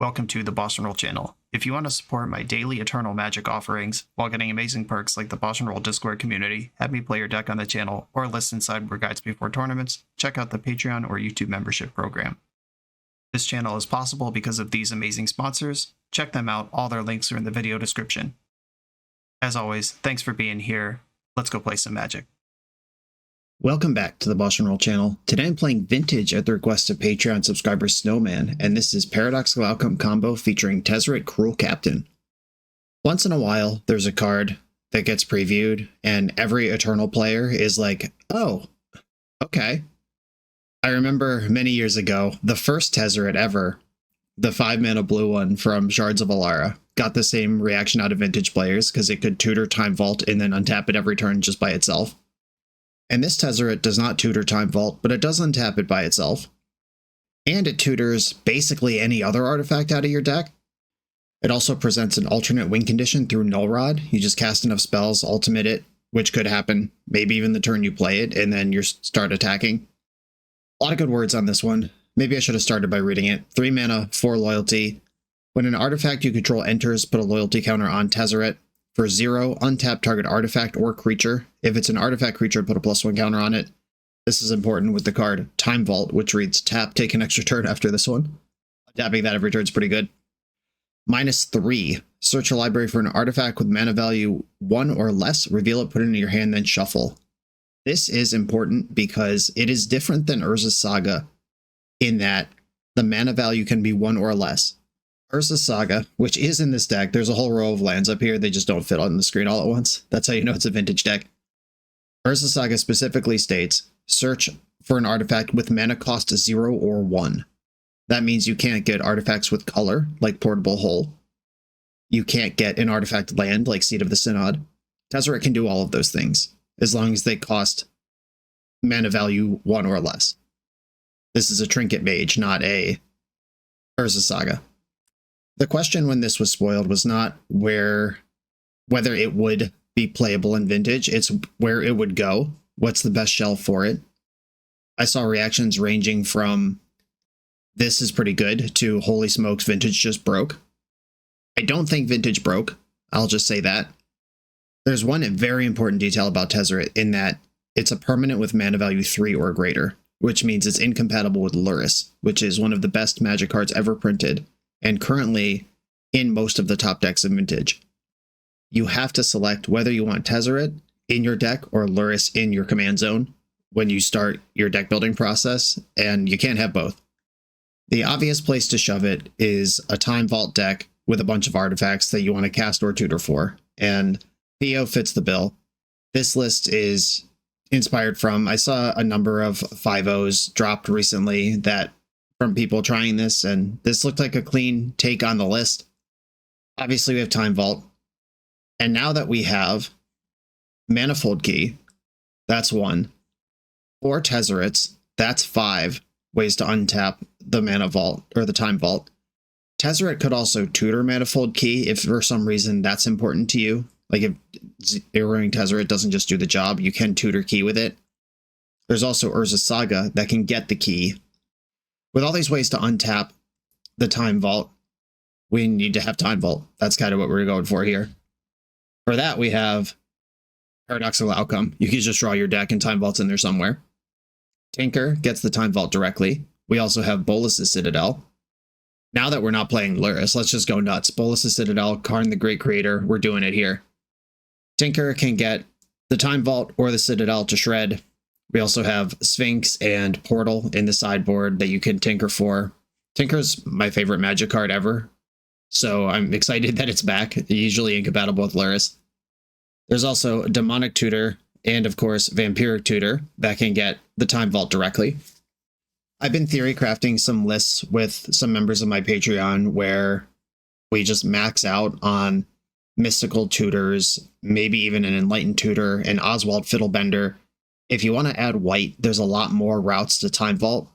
welcome to the BoshNRoll channel. If you want to support my daily Eternal Magic offerings while getting amazing perks like the BoshNRoll Discord community, have me play your deck on the channel, or listen sideboard guides before tournaments, check out the Patreon or YouTube membership program. This channel is possible because of these amazing sponsors. Check them out, all their links are in the video description. As always, thanks for being here. Let's go play some Magic. Welcome back to the BoshNRoll channel. Today I'm playing Vintage at the request of Patreon subscriber Snowman, and this is Paradoxical Outcome combo featuring Tezzeret Cruel Captain. Once in a while, there's a card that gets previewed, and every Eternal player is like, oh, okay. I remember many years ago, the first Tezzeret ever, the 5-mana blue one from Shards of Alara, got the same reaction out of Vintage players because it could tutor Time Vault and then untap it every turn just by itself. And this Tezzeret does not tutor Time Vault, but it does untap it by itself. And it tutors basically any other artifact out of your deck. It also presents an alternate win condition through Null Rod. You just cast enough spells, ultimate it, which could happen maybe even the turn you play it, and then you start attacking. A lot of good words on this one. Maybe I should have started by reading it. 3 mana, 4 loyalty. When an artifact you control enters, put a loyalty counter on Tezzeret. For 0, untap target artifact or creature. If it's an artifact creature, put a +1 counter on it. This is important with the card Time Vault, which reads tap, take an extra turn after this one. Tapping that every turn is pretty good. -3, search a library for an artifact with mana value 1 or less, reveal it, put it into your hand, then shuffle. This is important because it is different than Urza's Saga in that the mana value can be 1 or less. Urza's Saga, which is in this deck, there's a whole row of lands up here, they just don't fit on the screen all at once. That's how you know it's a Vintage deck. Urza's Saga specifically states, search for an artifact with mana cost 0 or 1. That means you can't get artifacts with color, like Portable Hole. You can't get an artifact land, like Seat of the Synod. Tezzeret can do all of those things, as long as they cost mana value 1 or less. This is a Trinket Mage, not a Urza's Saga. The question when this was spoiled was not whether it would be playable in Vintage, it's where it would go. What's the best shelf for it? I saw reactions ranging from this is pretty good to holy smokes, Vintage just broke. I don't think Vintage broke. I'll just say that. There's one very important detail about Tezzeret in that it's a permanent with mana value 3 or greater, which means it's incompatible with Lurrus, which is one of the best Magic cards ever printed, and currently in most of the top decks of Vintage. You have to select whether you want Tezzeret in your deck or Lurrus in your command zone when you start your deck building process, and you can't have both. The obvious place to shove it is a Time Vault deck with a bunch of artifacts that you want to cast or tutor for, and Theo fits the bill. This list is inspired from, I saw a number of 5.0s dropped recently that from people trying this, and this looked like a clean take on the list. Obviously, we have Time Vault. And now that we have Manifold Key, that's 1. 4 Tezzerets, that's 5 ways to untap the Mana Vault, or the Time Vault. Tezzeret could also tutor Manifold Key if for some reason that's important to you. Like if Erroring Tezzeret doesn't just do the job, you can tutor Key with it. There's also Urza's Saga that can get the key. With all these ways to untap the Time Vault, we need to have Time Vault. That's kind of what we're going for here. For that, we have Paradoxical Outcome. You can just draw your deck and Time Vault's in there somewhere. Tinker gets the Time Vault directly. We also have Bolas's Citadel. Now that we're not playing Lurrus, let's just go nuts. Bolas's Citadel, Karn the Great Creator, we're doing it here. Tinker can get the Time Vault or the Citadel to shred. We also have Sphinx and Portal in the sideboard that you can tinker for. Tinker's my favorite Magic card ever, so I'm excited that it's back, usually incompatible with Lurrus. There's also Demonic Tutor and, of course, Vampiric Tutor that can get the Time Vault directly. I've been theory crafting some lists with some members of my Patreon where we just max out on Mystical Tutors, maybe even an Enlightened Tutor, and Oswald Fiddlebender. If you want to add white, there's a lot more routes to Time Vault.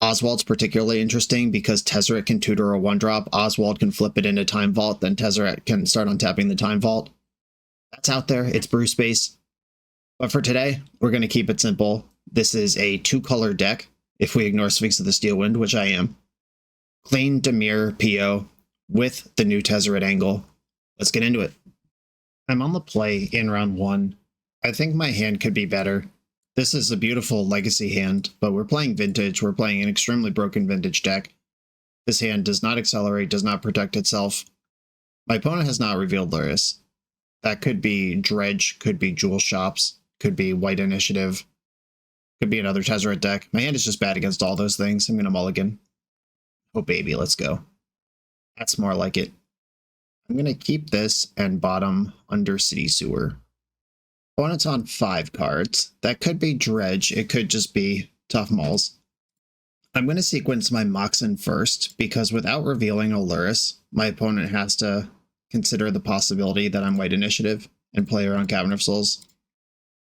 Oswald's particularly interesting because Tezzeret can tutor a 1-drop, Oswald can flip it into Time Vault, then Tezzeret can start untapping the Time Vault. That's out there, it's brew space. But for today, we're going to keep it simple. This is a 2-color deck, if we ignore Sphinx of the Steel Wind, which I am. Clean Dimir PO with the new Tezzeret angle. Let's get into it. I'm on the play in round 1. I think my hand could be better. This is a beautiful legacy hand, but we're playing vintage. We're playing an extremely broken vintage deck. This hand does not accelerate, does not protect itself. My opponent has not revealed Lurrus. That could be Dredge, could be Jewel Shops, could be White Initiative, could be another Tezzeret deck. My hand is just bad against all those things. I'm going to mulligan. Oh baby, let's go. That's more like it. I'm going to keep this and bottom Undercity Sewer. Opponent's on 5 cards. That could be Dredge. It could just be Tough Malls. I'm going to sequence my Moxen first, because without revealing a Lurrus, my opponent has to consider the possibility that I'm White Initiative and play around Cavern of Souls,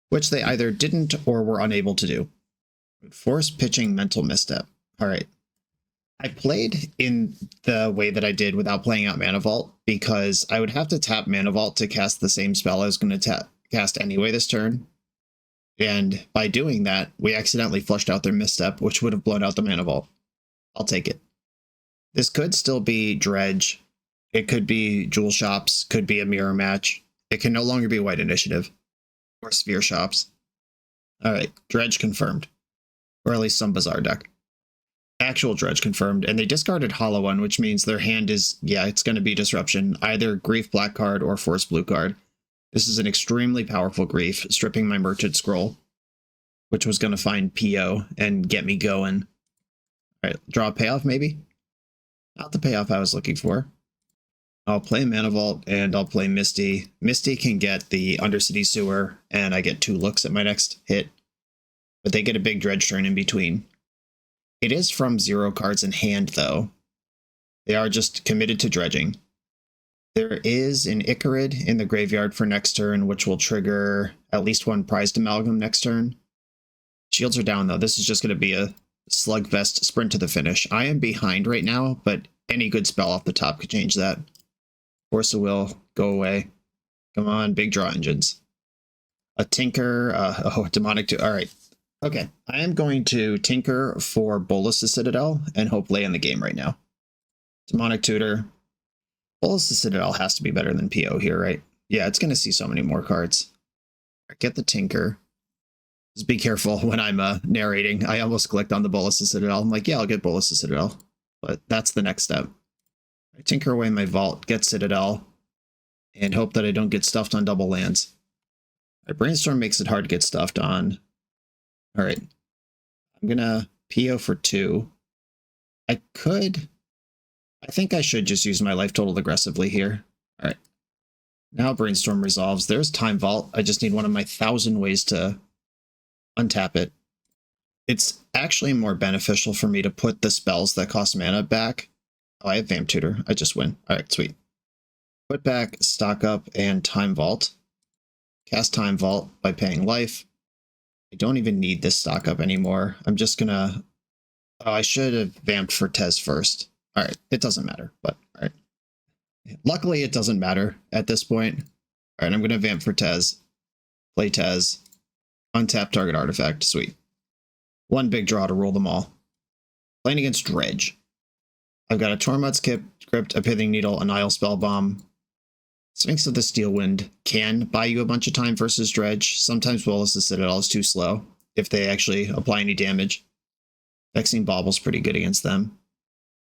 which they either didn't or were unable to do. Force pitching Mental Misstep. Alright. I played in the way that I did without playing out Mana Vault, because I would have to tap Mana Vault to cast the same spell I was going to cast anyway this turn. And by doing that, we accidentally flushed out their Misstep, which would have blown out the Mana Vault. I'll take it. This could still be Dredge. It could be Jewel Shops, could be a Mirror Match. It can no longer be White Initiative. Or Sphere Shops. Alright, Dredge confirmed. Or at least some bizarre deck. Actual Dredge confirmed, and they discarded Hollow One, which means their hand is, yeah, it's going to be Disruption. Either Grief Black card or Force Blue card. This is an extremely powerful Grief, stripping my Merchant Scroll, which was going to find PO and get me going. Alright, draw a payoff maybe? Not the payoff I was looking for. I'll play Mana Vault and I'll play Misty. Misty can get the Undercity Sewer, and I get 2 looks at my next hit. But they get a big Dredge turn in between. It is from 0 cards in hand, though. They are just committed to dredging. There is an Icarid in the graveyard for next turn, which will trigger at least 1 Prized Amalgam next turn. Shields are down, though. This is just going to be a slugfest sprint to the finish. I am behind right now, but any good spell off the top could change that. Force of Will, go away. Come on, big draw engines. A Tinker, Demonic Tutor. Alright. Okay, I am going to Tinker for Bolus the Citadel and hope lay in the game right now. Demonic Tutor. Bolus the Citadel has to be better than PO here, right? Yeah, it's going to see so many more cards. Right, get the Tinker. Just be careful when I'm narrating. I almost clicked on the Bolus the Citadel. I'm like, yeah, I'll get Bolus the Citadel. But that's the next step. I tinker away my vault, get Citadel, and hope that I don't get stuffed on double lands. My Brainstorm makes it hard to get stuffed on. Alright. I'm gonna PO for 2. I think I should just use my life total aggressively here. Alright. Now Brainstorm resolves. There's Time Vault. I just need one of my 1,000 ways to untap it. It's actually more beneficial for me to put the spells that cost mana back. Oh, I have Vamp Tutor. I just win. Alright, sweet. Put back, Stock Up, and Time Vault. Cast Time Vault by paying life. I don't even need this Stock Up anymore. I'm just gonna... Oh, I should have vamped for Tez first. Alright, it doesn't matter, but alright. Luckily, it doesn't matter at this point. Alright, I'm gonna vamp for Tez. Play Tez. Untap target artifact. Sweet. 1 big draw to rule them all. Playing against Dredge. I've got a Tormod's Crypt, a Pithing Needle, a Nile Spellbomb. Sphinx of the Steel Wind can buy you a bunch of time versus Dredge. Sometimes Bolus the Citadel is too slow if they actually apply any damage. Vexing Bauble's pretty good against them.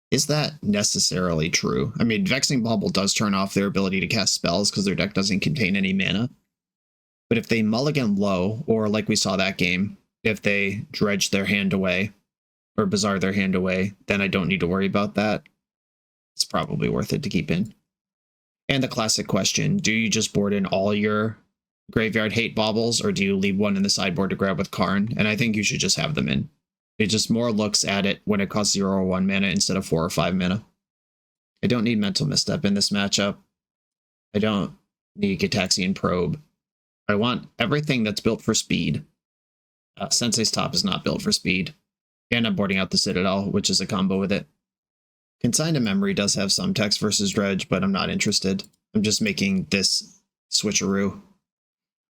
Is that necessarily true? I mean, Vexing Bauble does turn off their ability to cast spells because their deck doesn't contain any mana. But if they mulligan low, or like we saw that game, if they dredge their hand away, or Bazaar their hand away, then I don't need to worry about that. It's probably worth it to keep in. And the classic question, do you just board in all your graveyard hate baubles, or do you leave one in the sideboard to grab with Karn? And I think you should just have them in. It just more looks at it when it costs 0 or 1 mana instead of 4 or 5 mana. I don't need Mental Misstep in this matchup. I don't need Gitaxian Probe. I want everything that's built for speed. Sensei's Top is not built for speed. And I'm boarding out the Citadel, which is a combo with it. Consigned to Memory does have some text versus Dredge, but I'm not interested. I'm just making this switcheroo.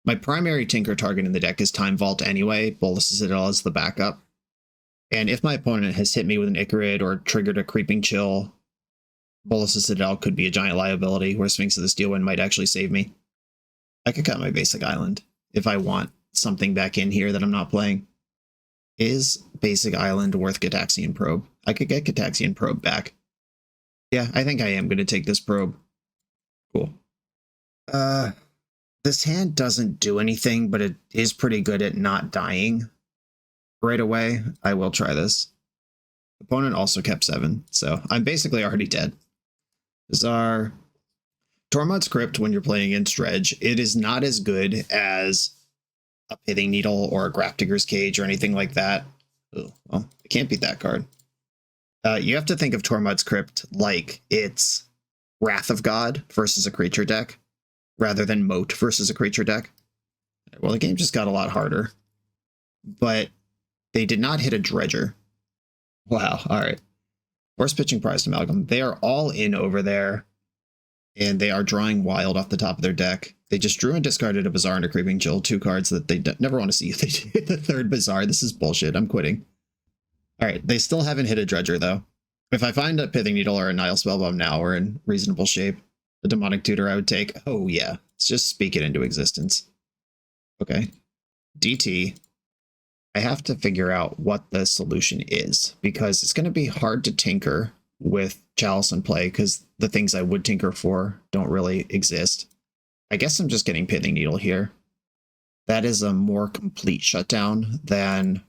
My primary Tinker target in the deck is Time Vault anyway. Bolus Citadel is the backup. And if my opponent has hit me with an Icarid or triggered a Creeping Chill, Bolas' Citadel could be a giant liability, where Sphinx of the Steelwind might actually save me. I could cut my basic island if I want something back in here that I'm not playing. Is basic island worth Gitaxian Probe? I could get Gitaxian Probe back. Yeah, I think I am going to take this probe. Cool. This hand doesn't do anything, but it is pretty good at not dying right away. I will try this. Opponent also kept 7, so I'm basically already dead. Bizarre. Tormod's Crypt, when you're playing against Dredge, it is not as good as a Pithing Needle or a Grafdigger's Cage or anything like that. Oh, well, I can't beat that card. You have to think of Tormod's Crypt like it's Wrath of God versus a creature deck, rather than Moat versus a creature deck. Well, the game just got a lot harder. But they did not hit a Dredger. Wow, alright. Force Pitching Prized Amalgam. They are all in over there, and they are drawing wild off the top of their deck. They just drew and discarded a Bazaar and a Creeping Chill, 2 cards that they never want to see if they hit the 3rd Bazaar. This is bullshit. I'm quitting. Alright, they still haven't hit a Dredger, though. If I find a Pithing Needle or a Nile Spellbomb now, we're in reasonable shape. The Demonic Tutor I would take. Oh, yeah. Let's just speak it into existence. Okay. DT. I have to figure out what the solution is, because it's going to be hard to tinker with Chalice in play, because the things I would tinker for don't really exist. I guess I'm just getting Pithing Needle here. That is a more complete shutdown than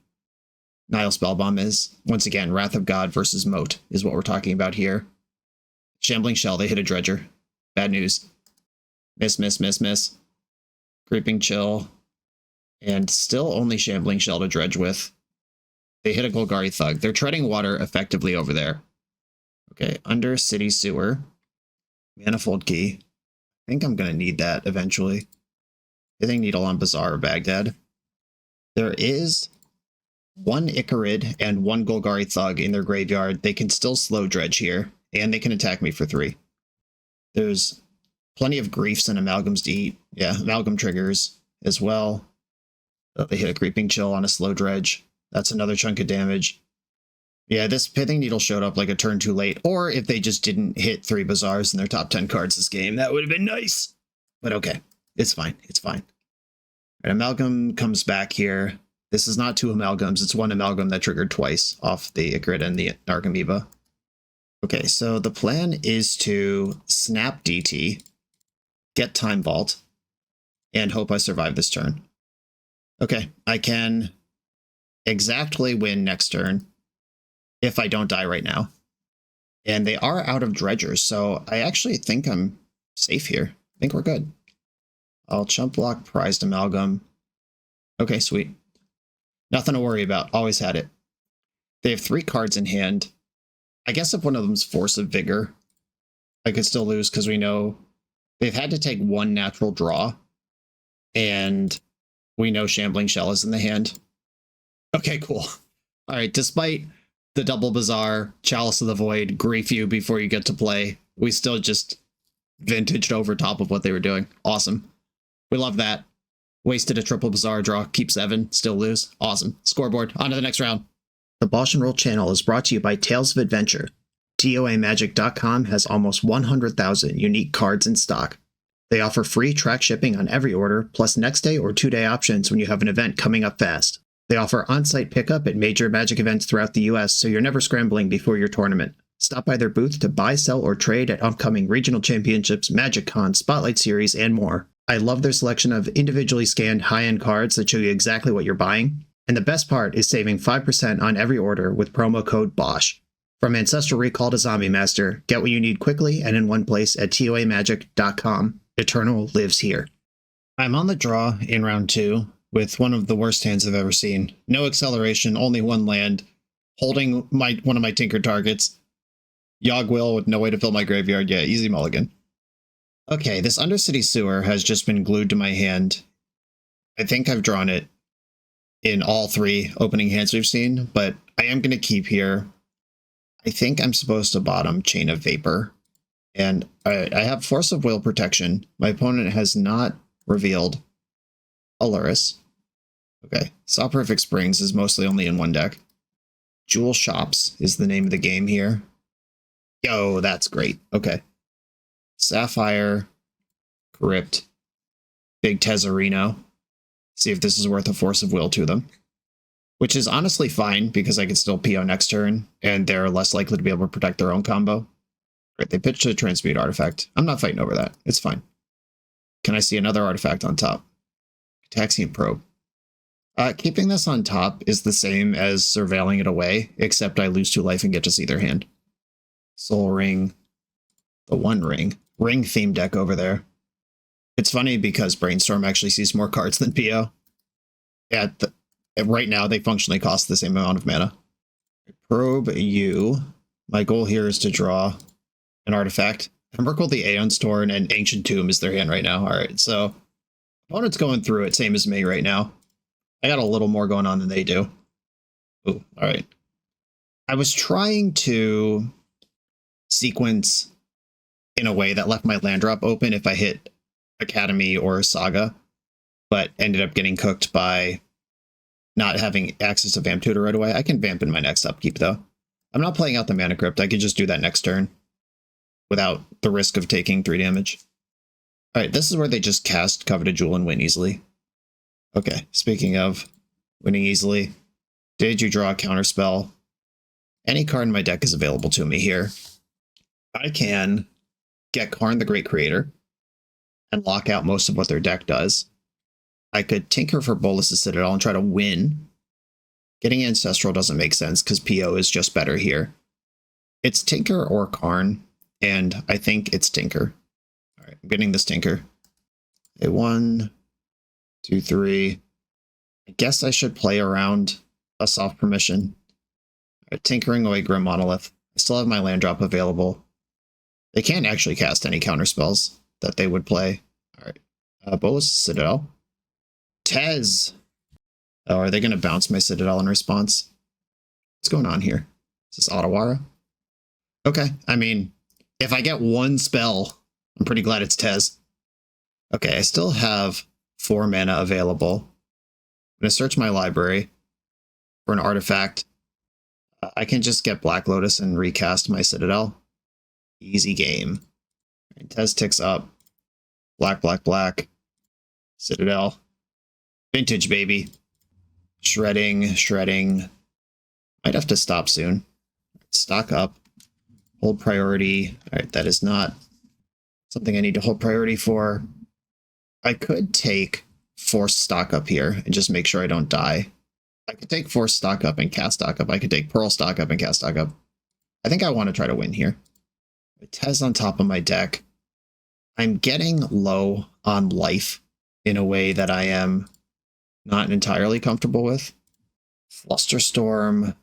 Nile Spellbomb is. Once again, Wrath of God versus Moat is what we're talking about here. Shambling Shell, they hit a Dredger. Bad news. Miss, miss, miss, miss. Creeping Chill. And still only Shambling Shell to dredge with. They hit a Golgari Thug. They're treading water effectively over there. Okay, under City Sewer. Manifold Key. I think I'm going to need that eventually. Pithing Needle on Bazaar or Baghdad. There is 1 Icarid and 1 Golgari Thug in their graveyard. They can still slow dredge here, and they can attack me for 3. There's plenty of Griefs and Amalgams to eat. Yeah, Amalgam triggers as well. They hit a Creeping Chill on a slow dredge. That's another chunk of damage. Yeah, this Pithing Needle showed up like a turn too late, or if they just didn't hit 3 Bazaars in their top 10 cards this game, that would have been nice. But okay, it's fine, it's fine. Right, Amalgam comes back here. This is not 2 Amalgams, it's 1 Amalgam that triggered twice off the Icarid and the Narcomoeba. Okay, so the plan is to snap DT, get Time Vault, and hope I survive this turn. Okay, I can exactly win next turn if I don't die right now. And they are out of dredgers, so I actually think I'm safe here. I think we're good. I'll chump block Prized Amalgam. Okay, sweet. Nothing to worry about. Always had it. They have 3 cards in hand. I guess if one of them's Force of Vigor, I could still lose because we know they've had to take 1 natural draw, and we know Shambling Shell is in the hand. Okay, cool. All right, despite the double Bazaar, Chalice of the Void, grief you before you get to play, we still just vintaged over top of what they were doing. Awesome. We love that. Wasted a triple Bazaar draw, keep 7, still lose. Awesome. Scoreboard, on to the next round. The BoshNRoll channel is brought to you by Tales of Adventure. TOAMagic.com has almost 100,000 unique cards in stock. They offer free track shipping on every order, plus next day or 2-day options when you have an event coming up fast. They offer on-site pickup at major Magic events throughout the US, so you're never scrambling before your tournament. Stop by their booth to buy, sell, or trade at upcoming regional championships, Magic Con, Spotlight Series, and more. I love their selection of individually scanned high-end cards that show you exactly what you're buying. And the best part is saving 5% on every order with promo code BOSH. From Ancestral Recall to Zombie Master, get what you need quickly and in one place at TOAMagic.com. Eternal lives here. I'm on the draw in round 2 with one of the worst hands I've ever seen. No acceleration, only 1 land, holding one of my Tinker targets. Yogg-Will with no way to fill my graveyard. Yeah, easy mulligan. Okay, this Undercity Sewer has just been glued to my hand. I think I've drawn it in all 3 opening hands we've seen, but I am going to keep here. I think I'm supposed to bottom Chain of Vapor. And I have Force of Will protection. My opponent has not revealed Aluris. Okay, Saw Perfect Springs is mostly only in 1 deck. Jewel Shops is the name of the game here. Yo, that's great. Okay. Sapphire, Crypt, Big Tezzerino. See if this is worth a force of will to them. Which is honestly fine, because I could still PO next turn, and they're less likely to be able to protect their own combo. Right, they pitched a Transmute artifact. I'm not fighting over that. It's fine. Can I see another artifact on top? Taxian Probe. Keeping this on top is the same as surveilling it away, except I lose 2 life and get to see their hand. Soul Ring. The One Ring. Ring theme deck over there. It's funny because Brainstorm actually sees more cards than PO. Yeah, right now they functionally cost the same amount of mana. Probe you. My goal here is to draw an artifact. Emrakul the Aeon's Torn and Ancient Tomb is their hand right now. Alright, so opponent's going through it, same as me right now. I got a little more going on than they do. Ooh, alright. I was trying to sequence in a way that left my land drop open if I hit Academy or Saga, but ended up getting cooked by not having access to Vamp Tutor right away. I can Vamp in my next upkeep, though. I'm not playing out the Mana Crypt. I could just do that next turn without the risk of taking 3 damage. Alright, this is where they just cast Coveted Jewel and win easily. Okay, speaking of winning easily, did you draw a counterspell? Any card in my deck is available to me here. I can get Karn the Great Creator and lock out most of what their deck does. I could tinker for Bolas' Citadel and try to win. Getting Ancestral doesn't make sense because PO is just better here. It's Tinker or Karn, and I think it's Tinker. Alright, I'm getting this Tinker. Okay, 1, 2, 3. I guess I should play around a soft permission. Alright, tinkering away Grim Monolith. I still have my land drop available. They can't actually cast any counterspells that they would play. Alright, Bolas' Citadel. Tez! Oh, are they going to bounce my Citadel in response? What's going on here? Is this Otawara? Okay, I mean, if I get one spell, I'm pretty glad it's Tez. Okay, I still have 4 mana available. I'm going to search my library for an artifact. I can just get Black Lotus and recast my Citadel. Easy game. And Tez ticks up. Black, black, black. Citadel. Vintage, baby. Shredding, shredding. Might have to stop soon. Stock up. Hold priority. Alright, that is not something I need to hold priority for. I could take Force stock up here and just make sure I don't die. I could take Force stock up and cast stock up. I could take Pearl stock up and cast stock up. I think I want to try to win here. Tez on top of my deck. I'm getting low on life in a way that I am not entirely comfortable with. Flusterstorm,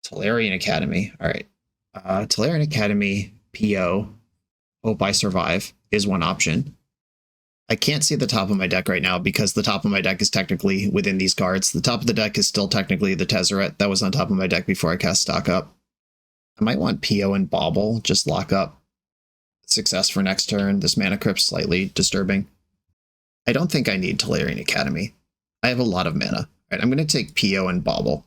Tolarian Academy. Alright. Tolarian Academy, PO, Hope I Survive, is one option. I can't see the top of my deck right now because the top of my deck is technically within these cards. The top of the deck is still technically the Tezzeret that was on top of my deck before I cast stock up. I might want PO and Bauble, just lock up success for next turn. This Mana Crypt's slightly disturbing. I don't think I need Tolarian Academy. I have a lot of mana. Alright, I'm going to take PO and Bauble.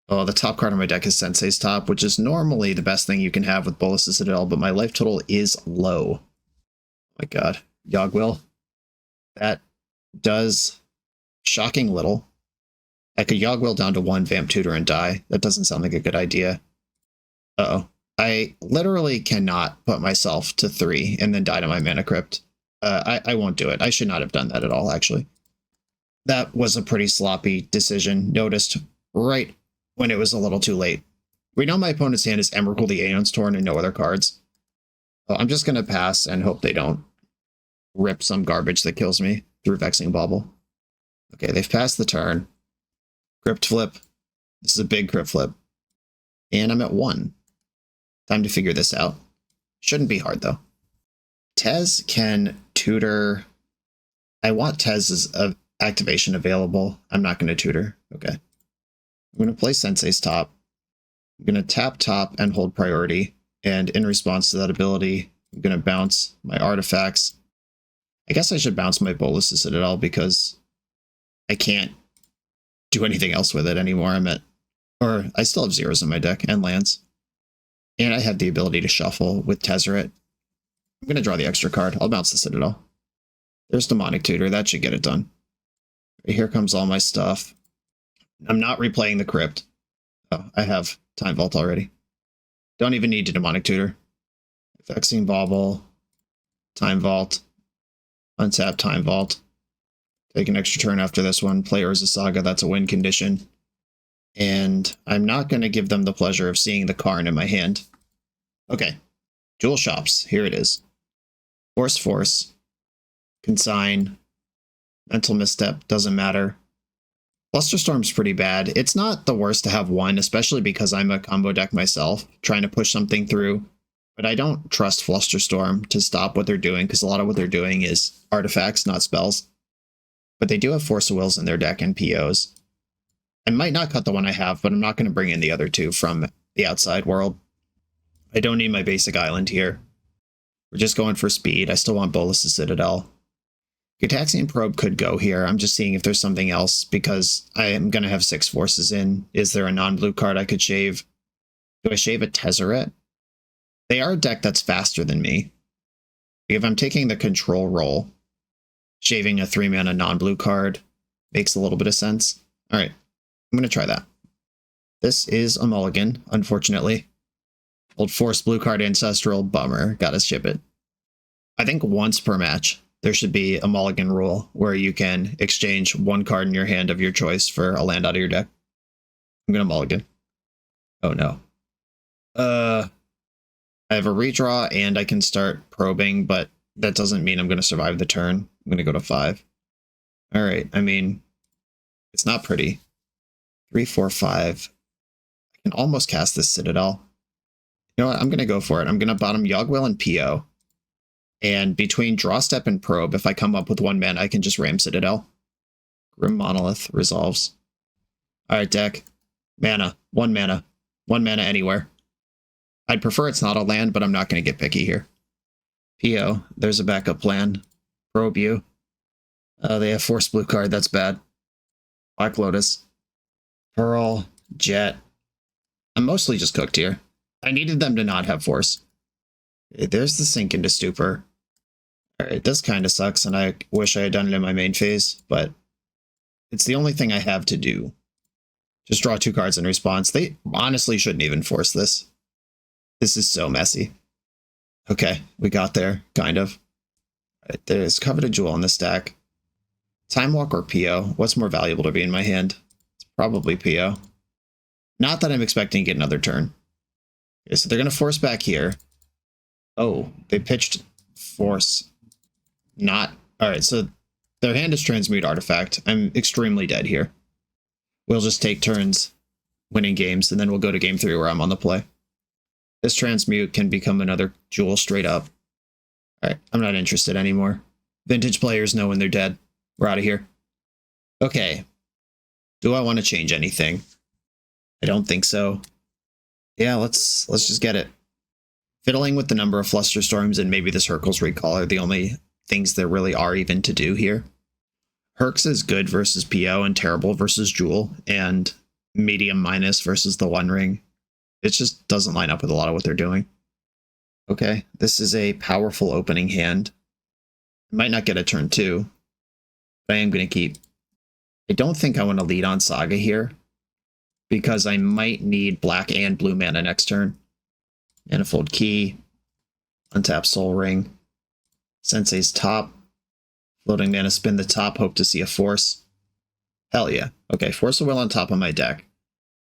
Oh, the top card on my deck is Sensei's Top, which is normally the best thing you can have with Bolas' Citadel, but my life total is low. Oh my god. Yogwill. That does shocking little. I could Yogwill down to 1 Vamp Tutor and die. That doesn't sound like a good idea. Uh-oh. I literally cannot put myself to 3 and then die to my Mana Crypt. I won't do it. I should not have done that at all, actually. That was a pretty sloppy decision, noticed right when it was a little too late. We know my opponent's hand is Emrakul the Aeon's Torn and no other cards. So I'm just going to pass and hope they don't rip some garbage that kills me through Vexing Bauble. Okay, they've passed the turn. Crypt flip. This is a big crypt flip. And I'm at 1. Time to figure this out. Shouldn't be hard, though. Tez can tutor. I want Tez's activation available. I'm not going to tutor. Okay. I'm going to play Sensei's Top. I'm going to tap top and hold priority. And in response to that ability, I'm going to bounce my artifacts. I guess I should bounce my Bolas' Citadel because I can't do anything else with it anymore. I'm at Or I still have zeros in my deck and lands. And I have the ability to shuffle with Tezzeret. I'm going to draw the extra card. I'll bounce the Citadel. There's Demonic Tutor. That should get it done. Here comes all my stuff. I'm not replaying the Crypt. Oh, I have Time Vault already. Don't even need to Demonic Tutor. Vexing Bauble. Time Vault. Untap Time Vault. Take an extra turn after this one. Play Urza Saga. That's a win condition. And I'm not going to give them the pleasure of seeing the Karn in my hand. Okay. Jewel Shops. Here it is. Force. Consign. Mental Misstep. Doesn't matter. Flusterstorm's pretty bad. It's not the worst to have one, especially because I'm a combo deck myself, trying to push something through. But I don't trust Flusterstorm to stop what they're doing, because a lot of what they're doing is artifacts, not spells. But they do have Force of Wills in their deck and POs. I might not cut the one I have, but I'm not going to bring in the other two from the outside world. I don't need my basic island here. We're just going for speed. I still want Bolas' Citadel. Gitaxian Probe could go here. I'm just seeing if there's something else, because I am going to have 6 forces in. Is there a non-blue card I could shave? Do I shave a Tezzeret? They are a deck that's faster than me. If I'm taking the control role, shaving a 3-mana non-blue card makes a little bit of sense. Alright, I'm going to try that. This is a mulligan, unfortunately. Old Force blue card Ancestral, bummer, gotta ship it. I think once per match, there should be a mulligan rule where you can exchange one card in your hand of your choice for a land out of your deck. I'm gonna mulligan. Oh no. I have a redraw and I can start probing, but that doesn't mean I'm gonna survive the turn. I'm gonna go to 5. Alright, I mean, it's not pretty. 3, 4, 5. I can almost cast this Citadel. You know what? I'm gonna go for it. I'm gonna bottom Yogg-Will and PO. And between Draw Step and Probe, if I come up with 1 mana, I can just ram Citadel. Grim Monolith resolves. Alright, deck. Mana. 1 mana. 1 mana anywhere. I'd prefer it's not a land, but I'm not going to get picky here. PO. There's a backup plan. Probe you. They have Force blue card. That's bad. Black Lotus. Pearl. Jet. I'm mostly just cooked here. I needed them to not have Force. There's the Sink into Stupor. Alright, this kind of sucks, and I wish I had done it in my main phase, but it's the only thing I have to do. Just draw 2 cards in response. They honestly shouldn't even force this. This is so messy. Okay, we got there, kind of. Right, there's Coveted Jewel in the stack. Time Walk or PO? What's more valuable to be in my hand? It's probably PO. Not that I'm expecting to get another turn. Okay, so they're going to force back here. Oh, they pitched Force. Not... Alright, so their hand is Transmute Artifact. I'm extremely dead here. We'll just take turns winning games, and then we'll go to game 3 where I'm on the play. This Transmute can become another Jewel straight up. Alright, I'm not interested anymore. Vintage players know when they're dead. We're out of here. Okay. Do I want to change anything? I don't think so. Yeah, let's just get it. Fiddling with the number of Flusterstorms and maybe this Hurkyl's Recall are the only things there really are even to do here. Herx is good versus PO and terrible versus Jewel, and medium minus versus the One Ring. It just doesn't line up with a lot of what they're doing. Okay, this is a powerful opening hand. I might not get a turn 2, but I am going to keep. I don't think I want to lead on Saga here, because I might need black and blue mana next turn. Manifold Key, untap Soul Ring, Sensei's Top, floating mana spin the top, hope to see a Force. Hell yeah. Okay, Force of Will on top of my deck.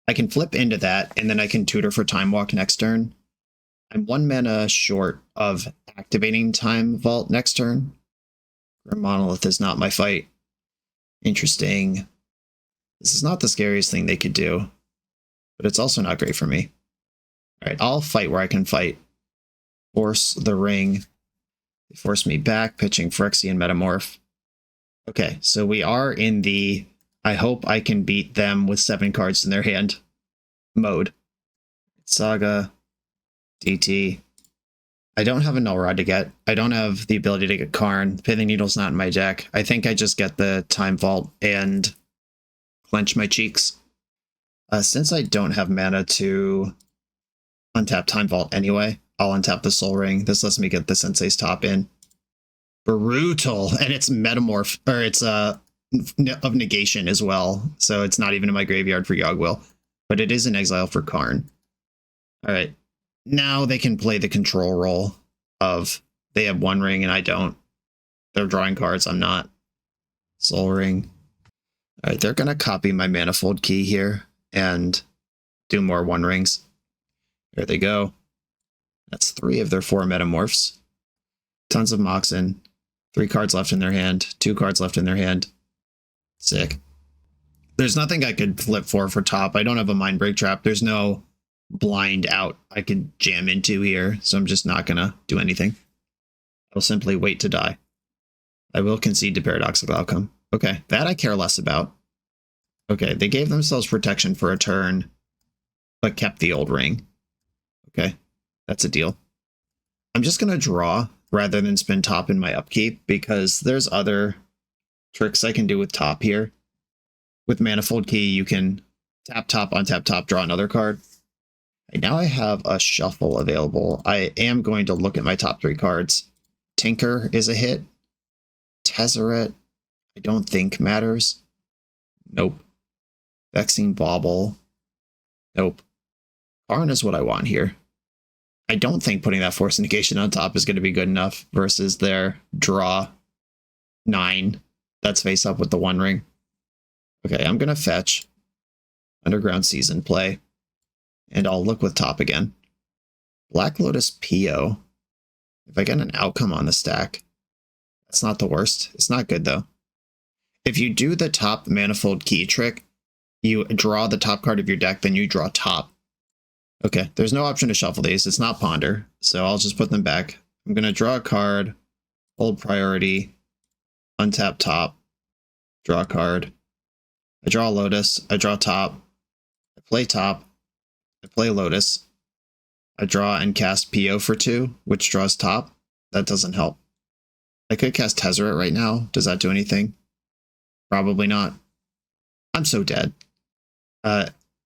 I can flip into that, and then I can tutor for Time Walk next turn. I'm 1 mana short of activating Time Vault next turn. Grim Monolith is not my fight. Interesting. This is not the scariest thing they could do, but it's also not great for me. Alright, I'll fight where I can fight. Force the Ring. They force me back, pitching Phyrexian Metamorph. Okay, so we are in the I hope I can beat them with 7 cards in their hand mode. Saga, DT. I don't have a Null Rod to get. I don't have the ability to get Karn. Pithing Needle's not in my deck. I think I just get the Time Vault and clench my cheeks. Since I don't have mana to untap Time Vault anyway, I'll untap the Soul Ring. This lets me get the Sensei's Top in. Brutal, and it's Metamorph, or it's of negation as well, so it's not even in my graveyard for Yogg-Will, but it is in exile for Karn. All right, now they can play the control role of they have one ring and I don't. They're drawing cards, I'm not. Soul Ring. All right, they're gonna copy my Manifold Key here and do more one rings. There they go. That's 3 of their 4 Metamorphs. Tons of Moxen. 3 cards left in their hand. 2 cards left in their hand. Sick. There's nothing I could flip for top. I don't have a Mind Break Trap. There's no blind out I could jam into here, so I'm just not gonna do anything. I'll simply wait to die. I will concede to Paradoxical Outcome. Okay, that I care less about. Okay, they gave themselves protection for a turn, but kept the old ring. Okay, that's a deal. I'm just gonna draw rather than spend top in my upkeep, because there's other tricks I can do with top here. With Manifold Key, you can tap top, untap top, draw another card. And now I have a shuffle available. I am going to look at my top 3 cards. Tinker is a hit. Tezzeret, I don't think matters. Nope. Vexing Bauble. Nope. Karn is what I want here. I don't think putting that Force Negation on top is going to be good enough versus their draw 9 that's face up with the One Ring. Okay, I'm going to fetch Underground Season play, and I'll look with top again. Black Lotus PO. If I get an outcome on the stack, that's not the worst. It's not good, though. If you do the top Manifold Key trick, you draw the top card of your deck, then you draw top. Okay, there's no option to shuffle these. It's not Ponder, so I'll just put them back. I'm going to draw a card, hold priority, untap top, draw a card. I draw a Lotus, I draw top, I play top, I play Lotus. I draw and cast PO for 2, which draws top. That doesn't help. I could cast Tezzeret right now. Does that do anything? Probably not. I'm so dead.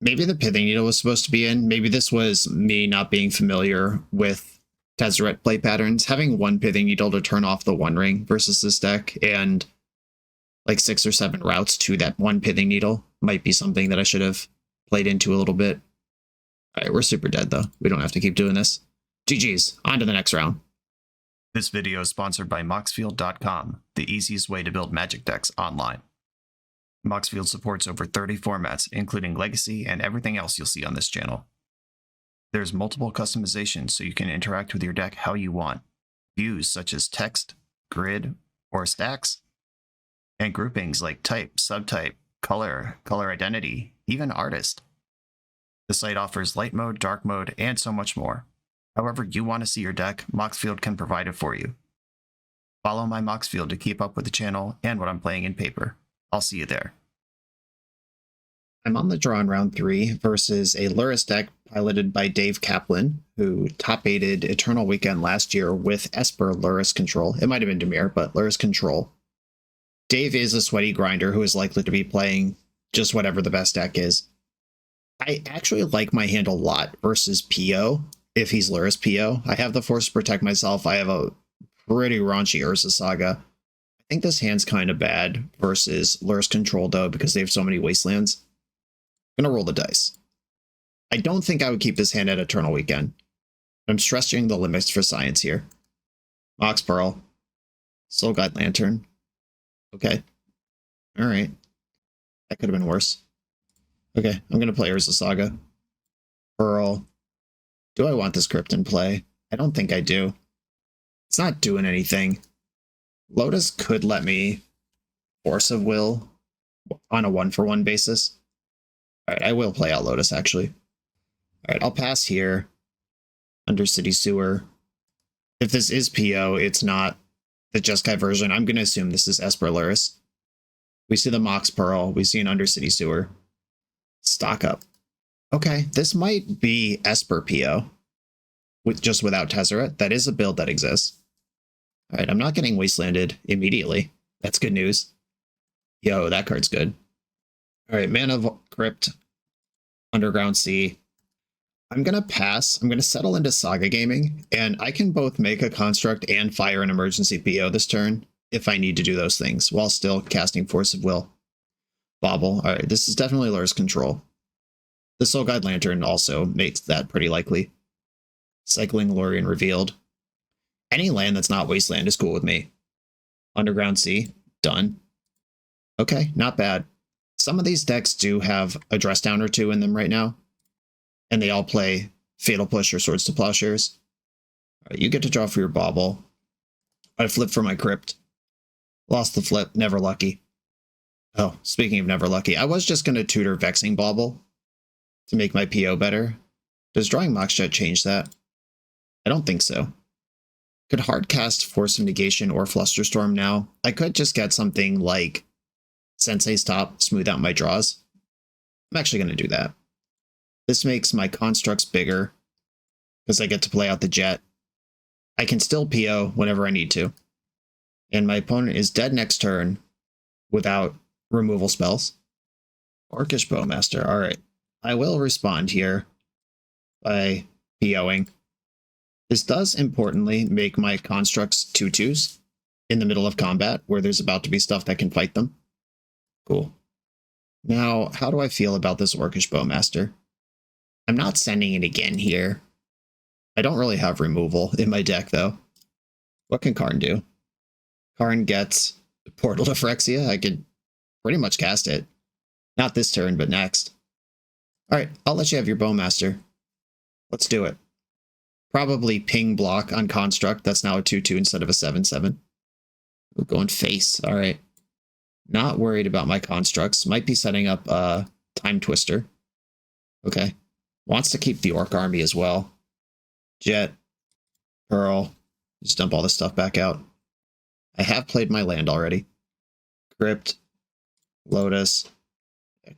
Maybe the Pithing Needle was supposed to be in. Maybe this was me not being familiar with Tezzeret play patterns. Having 1 Pithing Needle to turn off the One Ring versus this deck, and like 6 or 7 routes to that 1 Pithing Needle might be something that I should have played into a little bit. All right, we're super dead, though. We don't have to keep doing this. GG's. On to the next round. This video is sponsored by Moxfield.com, the easiest way to build Magic decks online. Moxfield supports over 30 formats, including Legacy and everything else you'll see on this channel. There's multiple customizations so you can interact with your deck how you want. Views such as text, grid, or stacks. And groupings like type, subtype, color, color identity, even artist. The site offers light mode, dark mode, and so much more. However you want to see your deck, Moxfield can provide it for you. Follow my Moxfield to keep up with the channel and what I'm playing in paper. I'll see you there. I'm on the draw in round 3 versus a Lurrus deck piloted by Dave Kaplan, who top-8'd Eternal Weekend last year with Esper Lurrus control. It might have been Dimir, but Lurrus control. Dave is a sweaty grinder who is likely to be playing just whatever the best deck is. I actually like my hand a lot versus PO, if he's Lurrus PO. I have the Force to protect myself. I have a pretty raunchy Urza Saga. I think this hand's kind of bad versus Lurrus control, though, because they have so many Wastelands. I'm going to roll the dice. I don't think I would keep this hand at Eternal Weekend. I'm stretching the limits for science here. Mox Pearl. Soul Guide Lantern. Okay. Alright. That could have been worse. Okay, I'm going to play Urza Saga. Pearl. Do I want this Crypt in play? I don't think I do. It's not doing anything. Lotus could let me Force of Will on a 1-for-1 basis. Alright, I will play out Lotus, actually. Alright, I'll pass here. Undercity Sewer. If this is PO, it's not the Jeskai version. I'm going to assume this is Esper Lurrus. We see the Mox Pearl. We see an Undercity Sewer. Stock up. Okay, this might be Esper PO. Just without Tezzeret. That is a build that exists. Alright, I'm not getting Wastelanded immediately. That's good news. Yo, that card's good. Alright, Mana Crypt. Underground Sea. I'm going to pass. I'm going to settle into Saga Gaming, and I can both make a construct and fire an emergency PO this turn if I need to do those things, while still casting Force of Will. Bobble. All right, this is definitely Lur's control. The Soul Guide Lantern also makes that pretty likely. Cycling Lurian revealed. Any land that's not Wasteland is cool with me. Underground Sea. Done. Okay, not bad. Some of these decks do have a dress down or two in them right now, and they all play Fatal Push or Swords to Plowshares. All right, you get to draw for your Bauble. I flipped for my Crypt. Lost the flip, never lucky. Oh, speaking of never lucky, I was just going to tutor Vexing Bauble to make my PO better. Does drawing Moxjet change that? I don't think so. Could hardcast Force of Negation or Flusterstorm now. I could just get something like Sensei's Top, smooth out my draws. I'm actually going to do that. This makes my constructs bigger because I get to play out the jet. I can still PO whenever I need to. And my opponent is dead next turn without removal spells. Orcish Bowmaster. All right. I will respond here by POing. This does importantly make my constructs 2/2s in the middle of combat where there's about to be stuff that can fight them. Cool. Now, how do I feel about this Orcish Bowmaster? I'm not sending it again here. I don't really have removal in my deck, though. What can Karn do? Karn gets Portal to Phyrexia. I could pretty much cast it. Not this turn, but next. Alright, I'll let you have your Bowmaster. Let's do it. Probably ping block on Construct. That's now a 2/2 instead of a 7/7. We're going face. Alright. Not worried about my constructs. Might be setting up a Time Twister. Okay. Wants to keep the Orc army as well. Jet. Pearl. Just dump all this stuff back out. I have played my land already. Crypt. Lotus.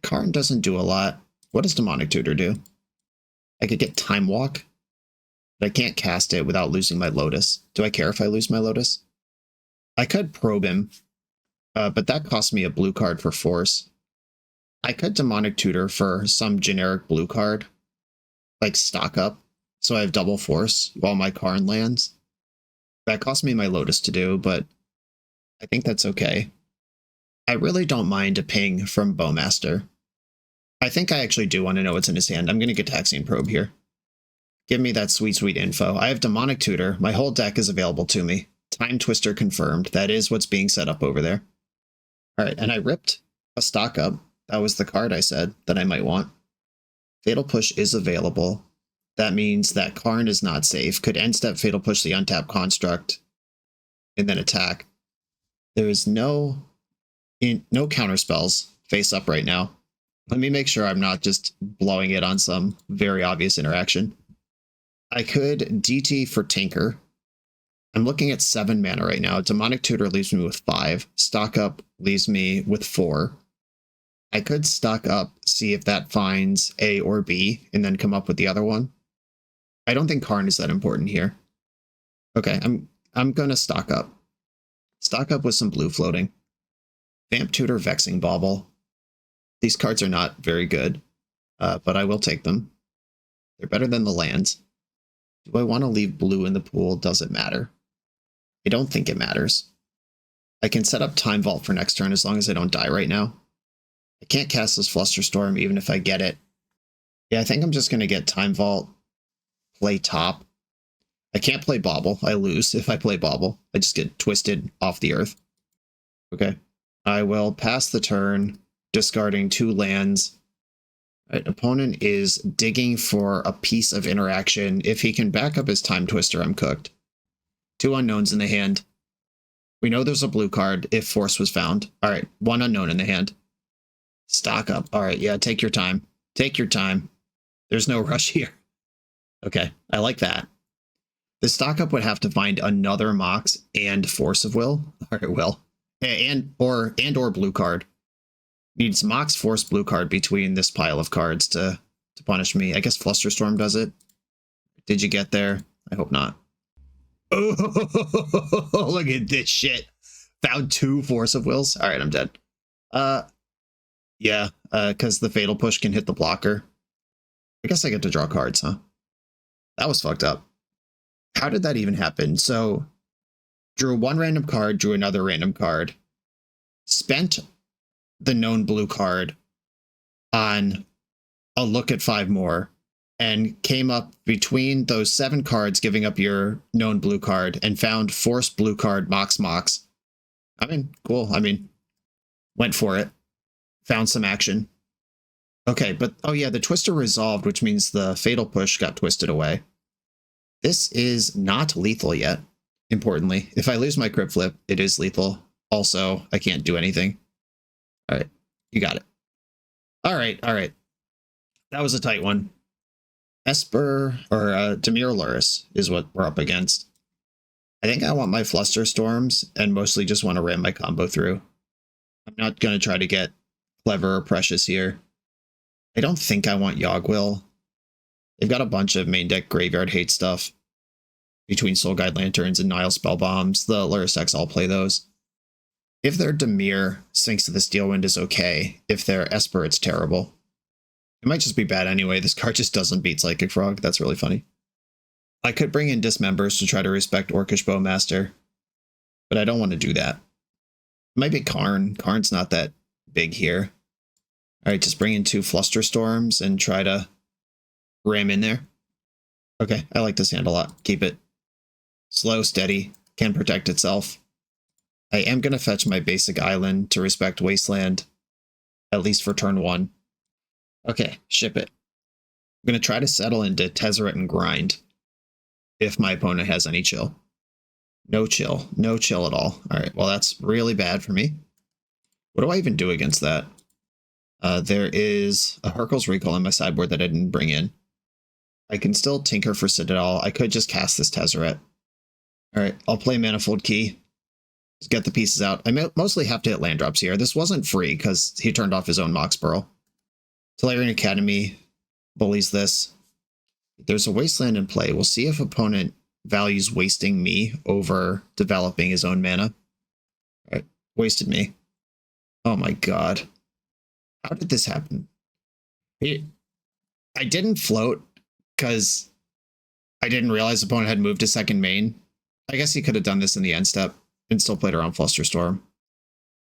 Karn doesn't do a lot. What does Demonic Tutor do? I could get Time Walk, but I can't cast it without losing my Lotus. Do I care if I lose my Lotus? I could probe him, but that costs me a blue card for Force. I could Demonic Tutor for some generic blue card, like Stock Up, so I have double Force while my Karn lands. That costs me my Lotus to do, but I think that's okay. I really don't mind a ping from Bowmaster. I think I actually do want to know what's in his hand. I'm going to get Taxian Probe here. Give me that sweet, sweet info. I have Demonic Tutor. My whole deck is available to me. Time Twister confirmed. That is what's being set up over there. Alright, and I ripped a Stock Up. That was the card I said that I might want. Fatal Push is available. That means that Karn is not safe. Could end step Fatal Push the untapped construct and then attack. There is no counter spells face up right now. Let me make sure I'm not just blowing it on some very obvious interaction. I could DT for Tinker. I'm looking at 7 mana right now. Demonic Tutor leaves me with 5. Stock Up leaves me with 4. I could stock up, see if that finds A or B, and then come up with the other one. I don't think Karn is that important here. Okay, I'm gonna stock up. Stock up with some blue floating. Vamp Tutor, Vexing Bauble. These cards are not very good, but I will take them. They're better than the lands. Do I want to leave blue in the pool? Does it matter? I don't think it matters. I can set up Time Vault for next turn as long as I don't die right now. I can't cast this Flusterstorm even if I get it. Yeah, I think I'm just going to get Time Vault, play top. I can't play Bauble. I lose if I play Bauble. I just get twisted off the earth. Okay. I will pass the turn, discarding 2 lands. Right, opponent is digging for a piece of interaction. If he can back up his Time Twister, I'm cooked. 2 unknowns in the hand. We know there's a blue card if Force was found. All right, 1 unknown in the hand. Stock up. All right, yeah, take your time. Take your time. There's no rush here. Okay, I like that. The stock up would have to find another Mox and Force of Will. All right, Will. And or blue card. Needs Mox, Force, blue card between this pile of cards to punish me. I guess Flusterstorm does it. Did you get there? I hope not. Oh, look at this shit. Found 2 Force of Wills. All right, I'm dead. Yeah, because the Fatal Push can hit the blocker. I guess I get to draw cards, huh? That was fucked up. How did that even happen? So, drew one random card, drew another random card, spent the known blue card on a look at 5 more, and came up between those 7 cards, giving up your known blue card, and found forced blue card Mox Mox. I mean, cool. I mean, went for it. Found some action. Okay, but oh yeah, the twister resolved, which means the fatal push got twisted away. This is not lethal yet, importantly. If I lose my crypt flip, it is lethal. Also, I can't do anything. All right, you got it. All right. That was a tight one. Esper, or Dimir Luris is what we're up against. I think I want my Fluster Storms and mostly just want to ram my combo through. I'm not going to try to get clever or precious here. I don't think I want Yogwill. They've got a bunch of main deck graveyard hate stuff. Between Soul Guide Lanterns and Nile Spell Bombs, the Luris decks all play those. If they're Dimir, Sphinx of the Steel Wind is okay. If they're Esper, it's terrible. It might just be bad anyway. This card just doesn't beat Psychic Frog. That's really funny. I could bring in Dismembers to try to respect Orcish Bowmaster, but I don't want to do that. It might be Karn. Karn's not that big here. Alright, just bring in 2 Fluster Storms and try to ram in there. Okay, I like this hand a lot. Keep it. Slow, steady, can protect itself. I am going to fetch my basic island to respect Wasteland, at least for turn 1. Okay, ship it. I'm going to try to settle into Tezzeret and grind, if my opponent has any chill. No chill. No chill at all. Alright, well that's really bad for me. What do I even do against that? There is a Hurkyl's Recall in my sideboard that I didn't bring in. I can still tinker for Citadel. I could just cast this Tezzeret. Alright, I'll play Manifold Key. Just get the pieces out. I mostly have to hit land drops here. This wasn't free because he turned off his own Mox Pearl. Tolarian Academy bullies this. There's a Wasteland in play. We'll see if opponent values wasting me over developing his own mana. Alright, wasted me. Oh my god. How did this happen? I didn't float because I didn't realize the opponent had moved to second main. I guess he could have done this in the end step and still played around Flusterstorm.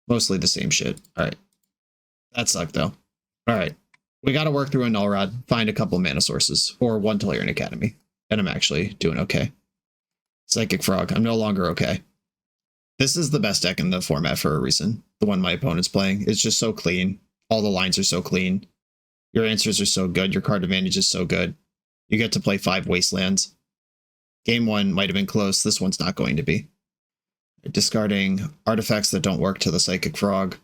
Mostly the same shit. Alright. That sucked though. Alright. We gotta work through a Null Rod, find a couple mana sources, or 1 Tolarian Academy. And I'm actually doing okay. Psychic Frog, I'm no longer okay. This is the best deck in the format for a reason. The one my opponent's playing. It's just so clean. All the lines are so clean. Your answers are so good. Your card advantage is so good. You get to play 5 Wastelands. Game 1 might have been close. This one's not going to be. Discarding artifacts that don't work to the Psychic Frog.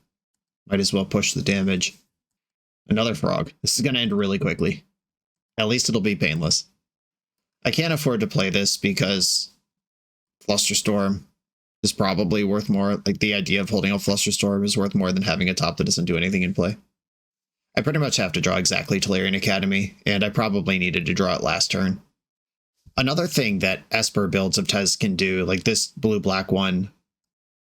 Might as well push the damage. Another Frog. This is going to end really quickly. At least it'll be painless. I can't afford to play this because Flusterstorm is probably worth more. Like, the idea of holding a Flusterstorm is worth more than having a top that doesn't do anything in play. I pretty much have to draw exactly Tolarian Academy, and I probably needed to draw it last turn. Another thing that Esper builds of Tez can do, like this blue-black one,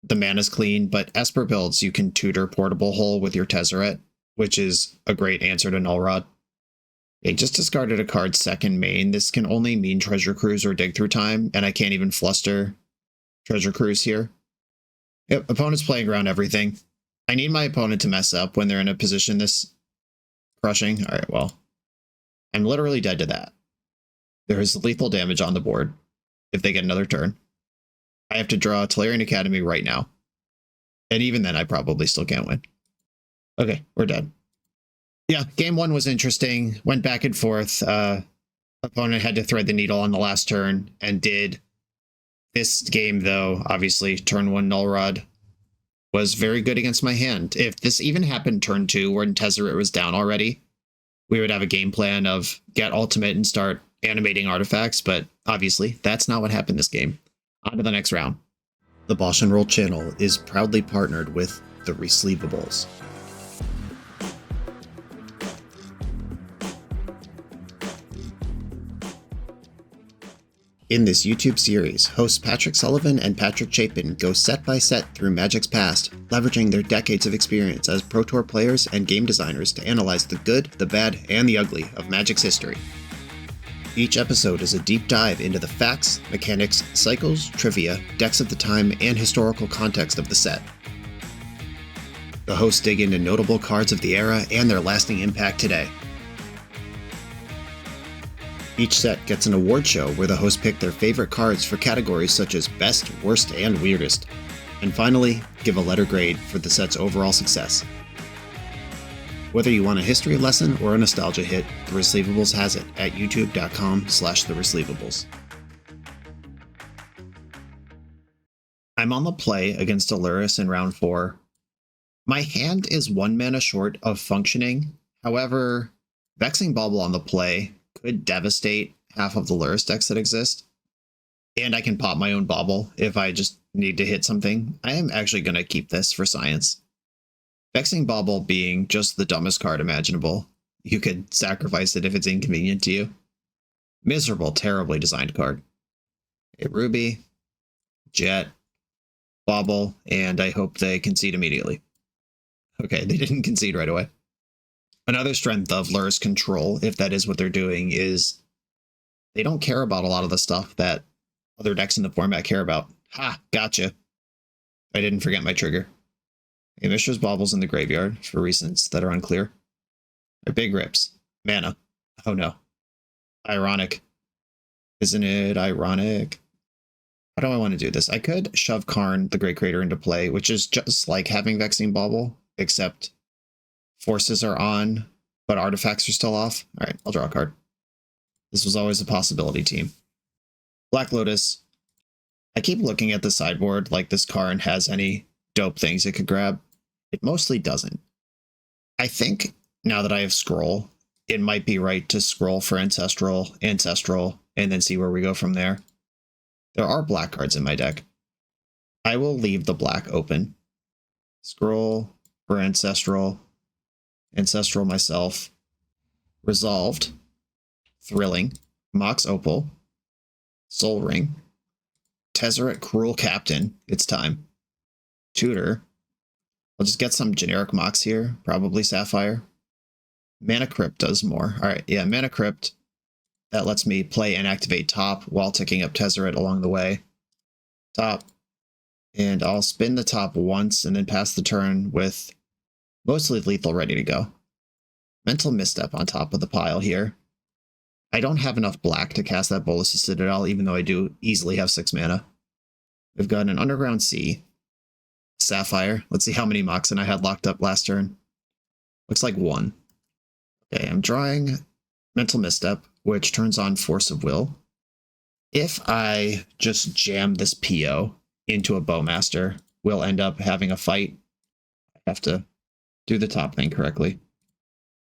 the mana's clean, but Esper builds, you can tutor Portable Hole with your Tezzeret, which is a great answer to Null Rod. Okay, just discarded a card second main. This can only mean Treasure Cruise or Dig Through Time, and I can't even fluster Treasure Cruise here. Yep, opponent's playing around everything. I need my opponent to mess up when they're in a position this crushing. Alright, well, I'm literally dead to that. There is lethal damage on the board if they get another turn. I have to draw Tolarian Academy right now. And even then, I probably still can't win. Okay, we're dead. Yeah, game 1 was interesting. Went back and forth. Opponent had to thread the needle on the last turn and did. This game, though, obviously, turn 1 Null Rod was very good against my hand. If this even happened turn 2, when Tezzeret was down already, we would have a game plan of get ultimate and start animating artifacts, but obviously, that's not what happened this game. On to the next round. The BoshNRoll channel is proudly partnered with the Resleevables. In this YouTube series, hosts Patrick Sullivan and Patrick Chapin go set by set through Magic's past, leveraging their decades of experience as Pro Tour players and game designers to analyze the good, the bad, and the ugly of Magic's history. Each episode is a deep dive into the facts, mechanics, cycles, trivia, decks of the time, and historical context of the set. The hosts dig into notable cards of the era and their lasting impact today. Each set gets an award show where the hosts pick their favorite cards for categories such as Best, Worst, and Weirdest. And finally, give a letter grade for the set's overall success. Whether you want a history lesson or a nostalgia hit, The Receivables has it at youtube.com/thereceivables. I'm on the play against Aluris in round 4. My hand is 1 mana short of functioning. However, Vexing Bauble on the play could devastate half of the Aluris decks that exist. And I can pop my own Bauble if I just need to hit something. I am actually going to keep this for science. Vexing Bauble being just the dumbest card imaginable. You could sacrifice it if it's inconvenient to you. Miserable, terribly designed card. A Ruby, Jet, Bauble, and I hope they concede immediately. Okay, they didn't concede right away. Another strength of Lurrus Control, if that is what they're doing, is they don't care about a lot of the stuff that other decks in the format care about. Ha! Gotcha. I didn't forget my trigger. A Mishra's Bauble's in the graveyard for reasons that are unclear. A Big Rips. Mana. Oh no. Ironic. Isn't it ironic? How do I want to do this? I could shove Karn, the Great Creator, into play, which is just like having Vexing Bauble, except forces are on, but artifacts are still off. All right, I'll draw a card. This was always a possibility, team. Black Lotus. I keep looking at the sideboard like this Karn has any dope things it could grab. It mostly doesn't. I think now that I have Scroll, it might be right to scroll for Ancestral, and then see where we go from there. There are black cards in my deck. I will leave the black open. Scroll for Ancestral myself. Resolved. Thrilling. Mox Opal. Soul Ring. Tezzeret Cruel Captain. It's time. Tutor. I'll just get some generic Mox here. Probably Sapphire. Mana Crypt does more. Alright, yeah, Mana Crypt. That lets me play and activate top while ticking up Tezzeret along the way. Top. And I'll spin the top once and then pass the turn with mostly lethal ready to go. Mental Misstep on top of the pile here. I don't have enough black to cast that Bolas of Citadel, even though I do easily have 6 mana. We've got an Underground Sea. Sapphire. Let's see how many Moxen I had locked up last turn. Looks like 1. Okay, I'm drawing Mental Misstep, which turns on Force of Will. If I just jam this PO into a Bowmaster, we'll end up having a fight. I have to do the top thing correctly.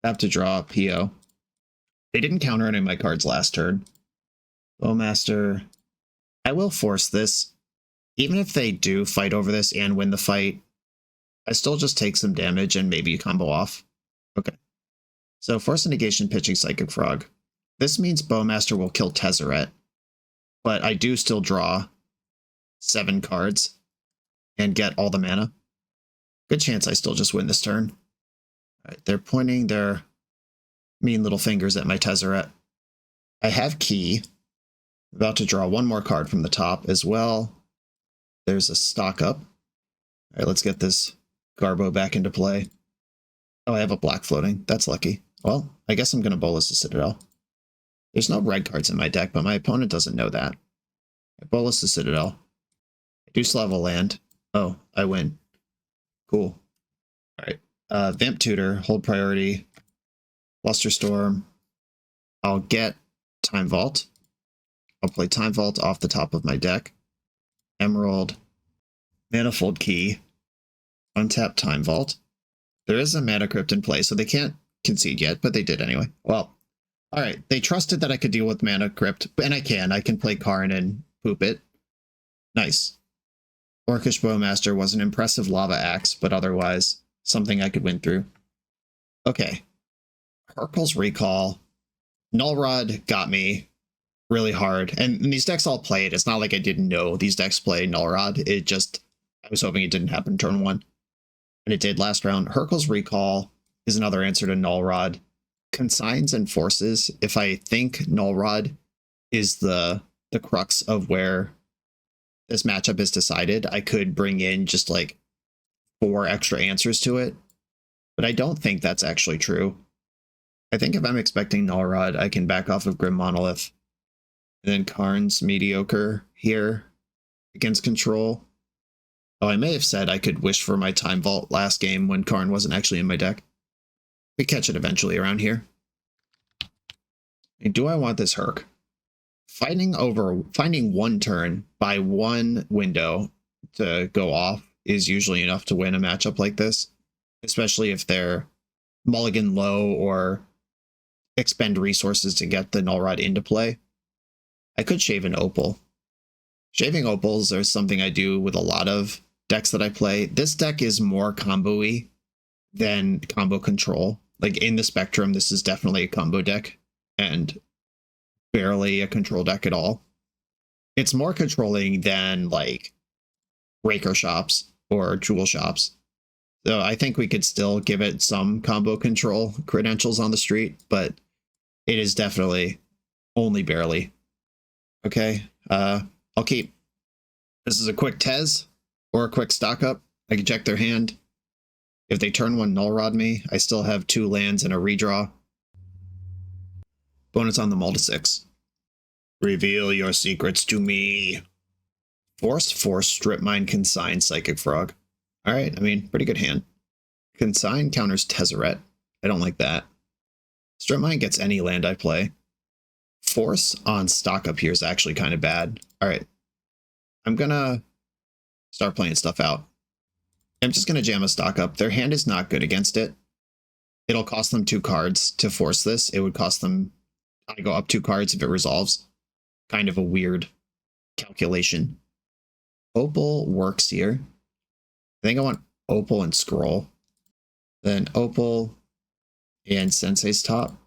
I have to draw a PO. They didn't counter any of my cards last turn. Bowmaster. I will force this. Even if they do fight over this and win the fight, I still just take some damage and maybe combo off. Okay. So Force of Negation pitching Psychic Frog. This means Bowmaster will kill Tezzeret, but I do still draw 7 cards and get all the mana. Good chance I still just win this turn. All right, they're pointing their mean little fingers at my Tezzeret. I have Key. About to draw 1 more card from the top as well. There's a stock up. All right, let's get this Garbo back into play. Oh, I have a black floating. That's lucky. Well, I guess I'm going to Bolas the Citadel. There's no red cards in my deck, but my opponent doesn't know that. I Bolas the Citadel. I do still have a land. Oh, I win. Cool. All right. Vamp Tutor, hold priority. Flusterstorm. I'll get Time Vault. I'll play Time Vault off the top of my deck. Emerald. Manifold Key. Untap Time Vault. There is a Mana Crypt in play, so they can't concede yet, but they did anyway. Well, alright, they trusted that I could deal with Mana Crypt, and I can play Karn and poop it. Nice. Orcish Bowmaster was an impressive Lava Axe, but otherwise, something I could win through. Okay. Harple's Recall. Null Rod got me. really hard. And these decks all play it. It's not like I didn't know these decks play Null Rod. It just, I was hoping it didn't happen turn one. And it did last round. Hurkyl's Recall is another answer to Null Rod. Consigns and Forces, if I think Null Rod is the crux of where this matchup is decided, I could bring in just like 4 extra answers to it. But I don't think that's actually true. I think if I'm expecting Null Rod, I can back off of Grim Monolith. And then Karn's Mediocre here against Control. Oh, I may have said I could wish for my Time Vault last game when Karn wasn't actually in my deck. We catch it eventually around here. And do I want this Herc? Finding one turn by one window to go off is usually enough to win a matchup like this, especially if they're mulligan low or expend resources to get the Null Rod into play. I could shave an Opal. Shaving Opals are something I do with a lot of decks that I play. This deck is more combo-y than combo control. Like in the spectrum, this is definitely a combo deck and barely a control deck at all. It's more controlling than like Raker Shops or Jewel Shops. So I think we could still give it some combo control credentials on the street, but it is definitely only barely. Okay, I'll keep. This is a quick Tez or a quick stock up. I can check their hand. If they turn one Null Rod me, I still have 2 lands and a redraw. Bonus on the mull to 6. Reveal your secrets to me. Force, Strip Mine, Consign, Psychic Frog. Alright, I mean, pretty good hand. Consign counters Tezzeret. I don't like that. Strip Mine gets any land I play. Force on stock up here is actually kind of bad. Alright. I'm gonna start playing stuff out. I'm just gonna jam a stock up. Their hand is not good against it. It'll cost them 2 cards to force this. It would cost them, I go up 2 cards if it resolves. Kind of a weird calculation. Opal works here. I think I want Opal and Scroll. Then Opal and Sensei's Top.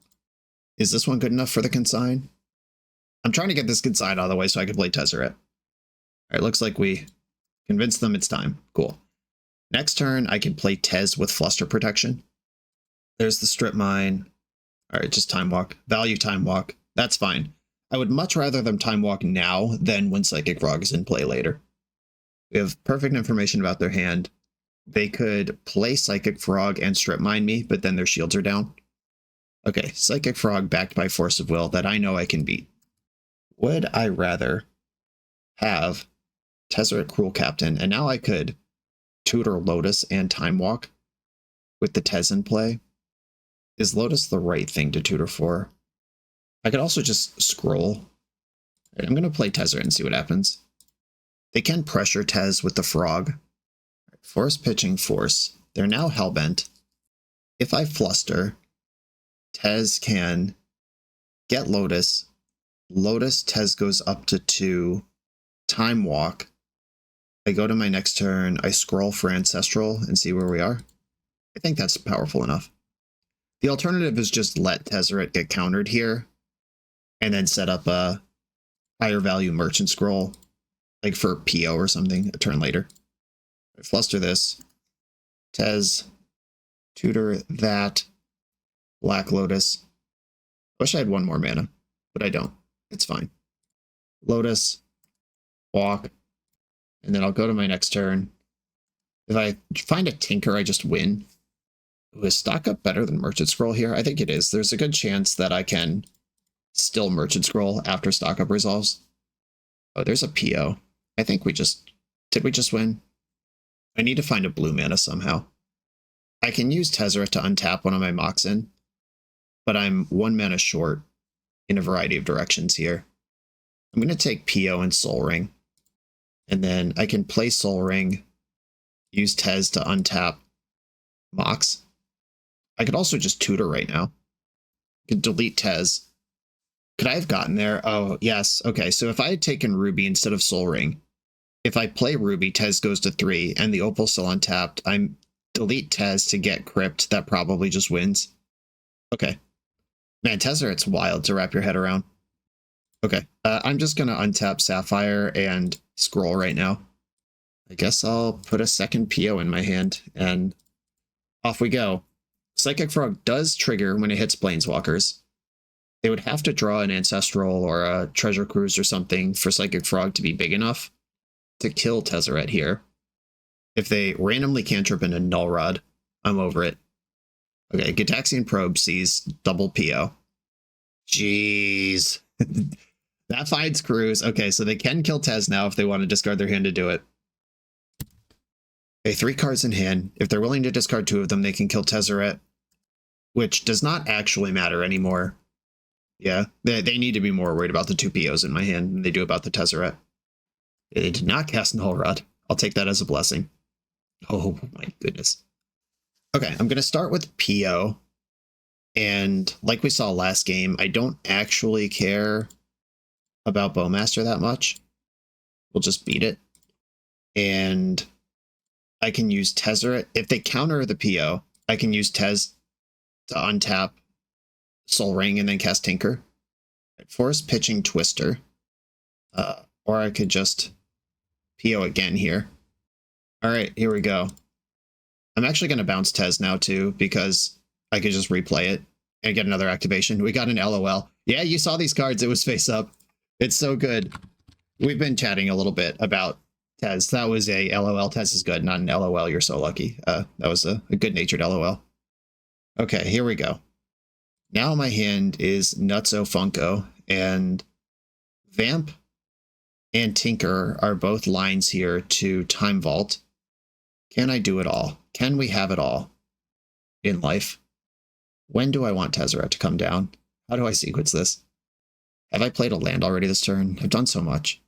Is this one good enough for the Consign? I'm trying to get this Consign out of the way so I can play Tezzeret. Alright, looks like we convinced them it's time. Cool. Next turn, I can play Tez with Fluster Protection. There's the Strip Mine. Alright, just Time Walk. Value Time Walk. That's fine. I would much rather them Time Walk now than when Psychic Frog is in play later. We have perfect information about their hand. They could play Psychic Frog and Strip Mine me, but then their shields are down. Okay, Psychic Frog backed by Force of Will that I know I can beat. Would I rather have Tezzeret Cruel Captain, and now I could tutor Lotus and Time Walk with the Tez in play? Is Lotus the right thing to tutor for? I could also just scroll. Right, I'm going to play Tezzeret and see what happens. They can pressure Tez with the Frog. Right, Force pitching Force. They're now Hellbent. If I Fluster, Tez can get Lotus. Lotus, Tez goes up to 2. Time Walk. I go to my next turn. I scroll for Ancestral and see where we are. I think that's powerful enough. The alternative is just let Tezzeret get countered here and then set up a higher value Merchant Scroll, like for PO or something, a turn later. I Fluster this. Tez, tutor that. Black Lotus. I wish I had 1 more mana, but I don't. It's fine. Lotus, walk, and then I'll go to my next turn. If I find a Tinker, I just win. Ooh, is stock up better than Merchant Scroll here? I think it is. There's a good chance that I can still Merchant Scroll after stock up resolves. Oh, there's a PO. I think we just... Did we just win? I need to find a blue mana somehow. I can use Tezzeret to untap one of my Moxen, but I'm 1 mana short in a variety of directions here. I'm going to take PO and Soul Ring, and then I can play Soul Ring, use Tez to untap Mox. I could also just tutor right now. I could delete Tez. Could I have gotten there? Oh, yes. Okay, so if I had taken Ruby instead of Soul Ring, if I play Ruby, Tez goes to 3, and the Opal's still untapped, I'm delete Tez to get Crypt. That probably just wins. Okay. Man, Tezzeret's wild to wrap your head around. Okay, I'm just gonna untap Sapphire and scroll right now. I guess I'll put a second PO in my hand, and off we go. Psychic Frog does trigger when it hits Planeswalkers. They would have to draw an Ancestral or a Treasure Cruise or something for Psychic Frog to be big enough to kill Tezzeret here. If they randomly cantrip in a Null Rod, I'm over it. Okay, Gitaxian Probe sees double PO. Jeez. That finds Cruise. Okay, so they can kill Tez now if they want to discard their hand to do it. Okay, 3 cards in hand. If they're willing to discard 2 of them, they can kill Tezzeret, which does not actually matter anymore. Yeah, they need to be more worried about the 2 POs in my hand than they do about the Tezzeret. They did not cast Null Rod. I'll take that as a blessing. Oh my goodness. Okay, I'm going to start with PO. And like we saw last game, I don't actually care about Bowmaster that much. We'll just beat it. And I can use Tezzeret. If they counter the PO, I can use Tez to untap Soul Ring and then cast Tinker. Force Pitching Twister. Or I could just PO again here. All right, here we go. I'm actually going to bounce Tez now too, because I could just replay it and get another activation. We got an LOL. Yeah, you saw these cards. It was face up. It's so good. We've been chatting a little bit about Tez. That was a LOL. Tez is good, not an LOL. You're so lucky. That was a good-natured LOL. Okay, here we go. Now my hand is Nutso Funko, and Vamp and Tinker are both lines here to Time Vault. Can I do it all? Can we have it all in life? When do I want Tezzeret to come down? How do I sequence this? Have I played a land already this turn? I've done so much.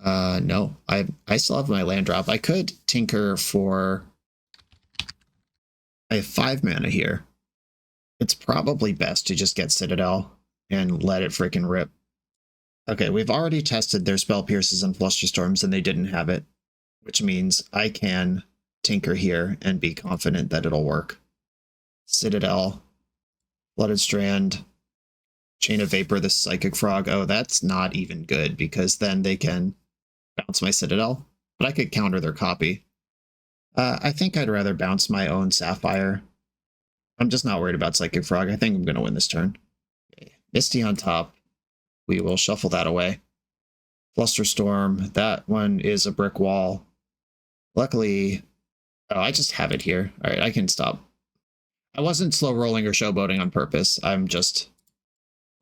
No, I still have my land drop. I could Tinker for... I have 5 mana here. It's probably best to just get Citadel and let it freaking rip. Okay, we've already tested their Spell Pierces and Flusterstorms and they didn't have it, which means I can Tinker here and be confident that it'll work. Citadel, Blooded Strand, Chain of Vapor, the Psychic Frog. Oh, that's not even good because then they can bounce my Citadel, but I could counter their copy. I think I'd rather bounce my own Sapphire. I'm just not worried about Psychic Frog. I think I'm going to win this turn. Okay. Misty on top. We will shuffle that away. Flusterstorm. That one is a brick wall. Luckily... Oh, I just have it here. All right, I can stop. I wasn't slow rolling or showboating on purpose. I'm just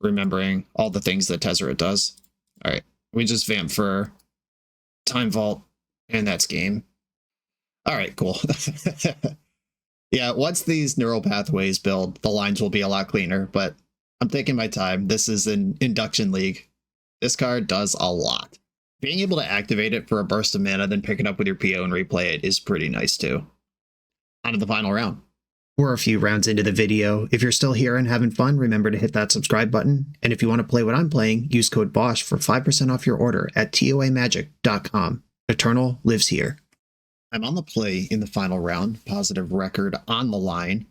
remembering all the things that Tezzeret does. All right, we just vamp for Time Vault, and that's game. All right, cool. Yeah, once these neural pathways build, the lines will be a lot cleaner, but I'm taking my time. This is an induction league. This card does a lot. Being able to activate it for a burst of mana, then pick it up with your PO and replay it is pretty nice too. On to the final round. We're a few rounds into the video. If you're still here and having fun, remember to hit that subscribe button. And if you want to play what I'm playing, use code BOSH for 5% off your order at toamagic.com. Eternal lives here. I'm on the play in the final round, positive record on the line.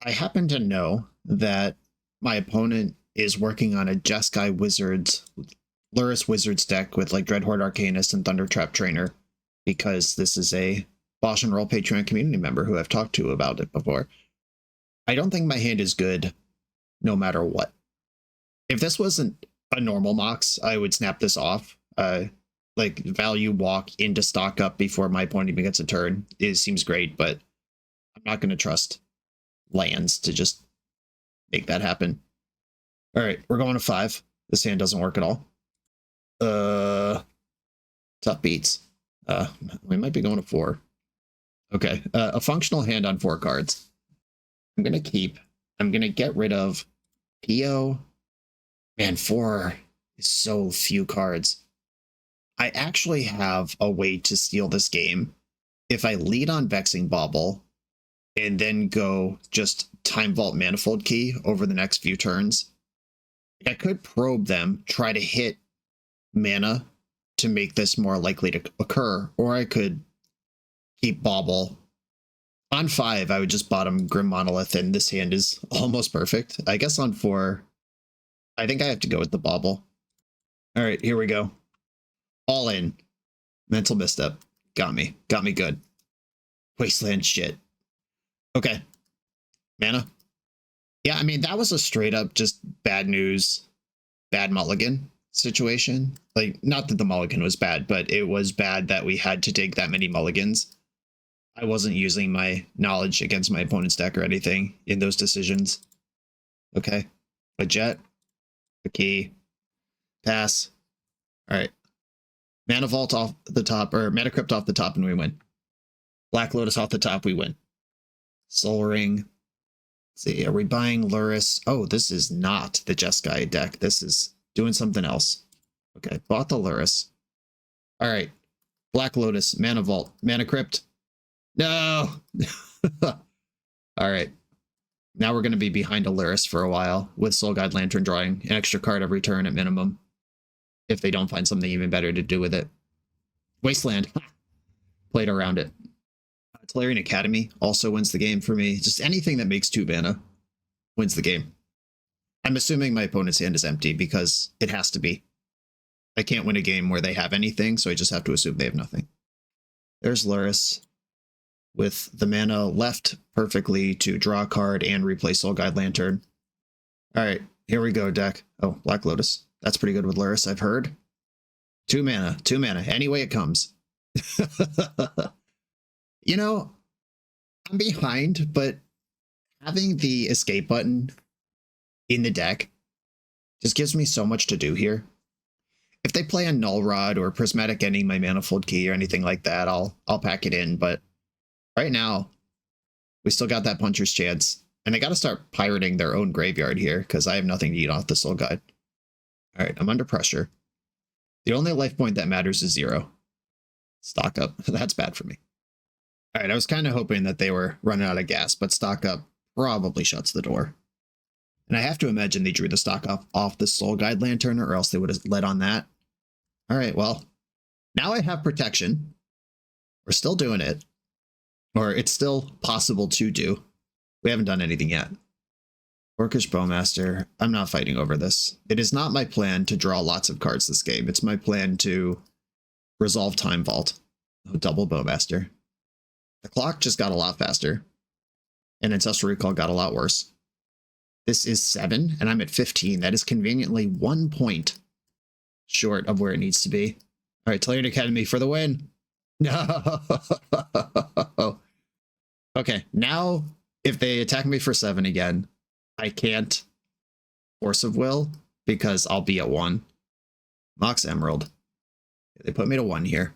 I happen to know that my opponent is working on a Jeskai Wizards, Lurrus Wizards deck with like Dreadhorde Arcanist and Thundertrap Trainer, because this is a BoshNRoll Patreon community member who I've talked to about it before. I don't think my hand is good no matter what. If this wasn't a normal Mox, I would snap this off. Like value walk into stock up before my opponent even gets a turn. It seems great, but I'm not going to trust lands to just make that happen. All right, we're going to 5. This hand doesn't work at all. Tough beats. We might be going to 4. Okay, a functional hand on 4 cards. I'm going to keep. I'm going to get rid of PO. Man, 4 is so few cards. I actually have a way to steal this game. If I lead on Vexing Bauble and then go just Time Vault Manifold Key over the next few turns, I could probe them, try to hit mana to make this more likely to occur, or I could keep Bauble. On 5, I would just bottom Grim Monolith, and this hand is almost perfect. I guess on 4, I think I have to go with the Bauble. All right, here we go. All in. Mental misstep. Got me. Got me good. Wasteland shit. Okay. Mana. Yeah, I mean, that was a straight up just bad news, bad mulligan situation. Like, not that the mulligan was bad, but it was bad that we had to take that many mulligans. I wasn't using my knowledge against my opponent's deck or anything in those decisions. Okay. A jet. A key. Pass. All right. Mana Vault off the top, or Mana Crypt off the top, and we win. Black Lotus off the top, we win. Soul Ring. Let's see, are we buying Luris? Oh, this is not the Jeskai deck. This is doing something else. Okay, bought the Luris. All right. Black Lotus, Mana Vault, Mana Crypt. No! All right. Now we're going to be behind a Luris for a while with Soul Guide Lantern drawing an extra card every turn at minimum. If they don't find something even better to do with it. Wasteland. Played around it. Tolarian Academy also wins the game for me. Just anything that makes 2 mana wins the game. I'm assuming my opponent's hand is empty because it has to be. I can't win a game where they have anything, so I just have to assume they have nothing. There's Luris with the mana left perfectly to draw a card and replace Soul Guide Lantern. All right, here we go, deck. Oh, Black Lotus. That's pretty good with Luris, I've heard. 2 mana, 2 mana, any way it comes. You know, I'm behind, but having the escape button in the deck just gives me so much to do here. If they play a Null Rod or Prismatic Ending my Manifold Key or anything like that, I'll pack it in, but right now, we still got that puncher's chance, and they got to start pirating their own graveyard here, because I have nothing to eat off the Soul Guide. All right, I'm under pressure. The only life point that matters is 0. Stock up. That's bad for me. All right, I was kind of hoping that they were running out of gas, but stock up probably shuts the door. And I have to imagine they drew the stock up off the Soul Guide Lantern, or else they would have led on that. All right, well, now I have protection. We're still doing it. Or it's still possible to do. We haven't done anything yet. Orcish Bowmaster. I'm not fighting over this. It is not my plan to draw lots of cards this game. It's my plan to resolve Time Vault. Oh, double Bowmaster. The clock just got a lot faster. And Ancestral Recall got a lot worse. This is 7, and I'm at 15. That is conveniently 1 point short of where it needs to be. All right, Tolarian Academy for the win. No. Okay, now if they attack me for 7 again, I can't Force of Will because I'll be at 1. Mox Emerald. They put me to 1 here.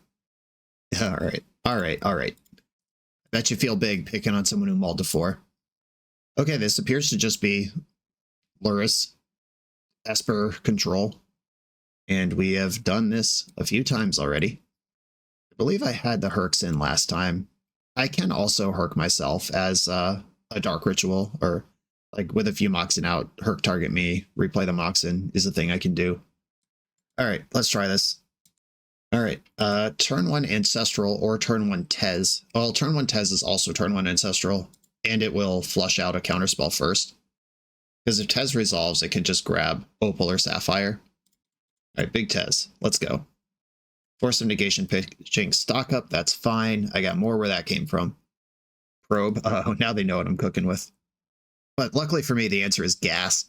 All right, all right, all right. I bet you feel big picking on someone who mulled to 4. Okay, this appears to just be Luris, Esper control. And we have done this a few times already. I believe I had the Hercs in last time. I can also Herc myself as a Dark Ritual, or like with a few Moxen out, Herc target me, replay the Moxen is a thing I can do. All right, let's try this. All right, turn 1 Ancestral or turn 1 Tez. Well, turn 1 Tez is also turn 1 Ancestral, and it will flush out a counterspell first. Because if Tez resolves, it can just grab Opal or Sapphire. All right, big Tez, let's go. Force of Negation pitching stock up, that's fine. I got more where that came from. Probe, now they know what I'm cooking with. But luckily for me, the answer is gas.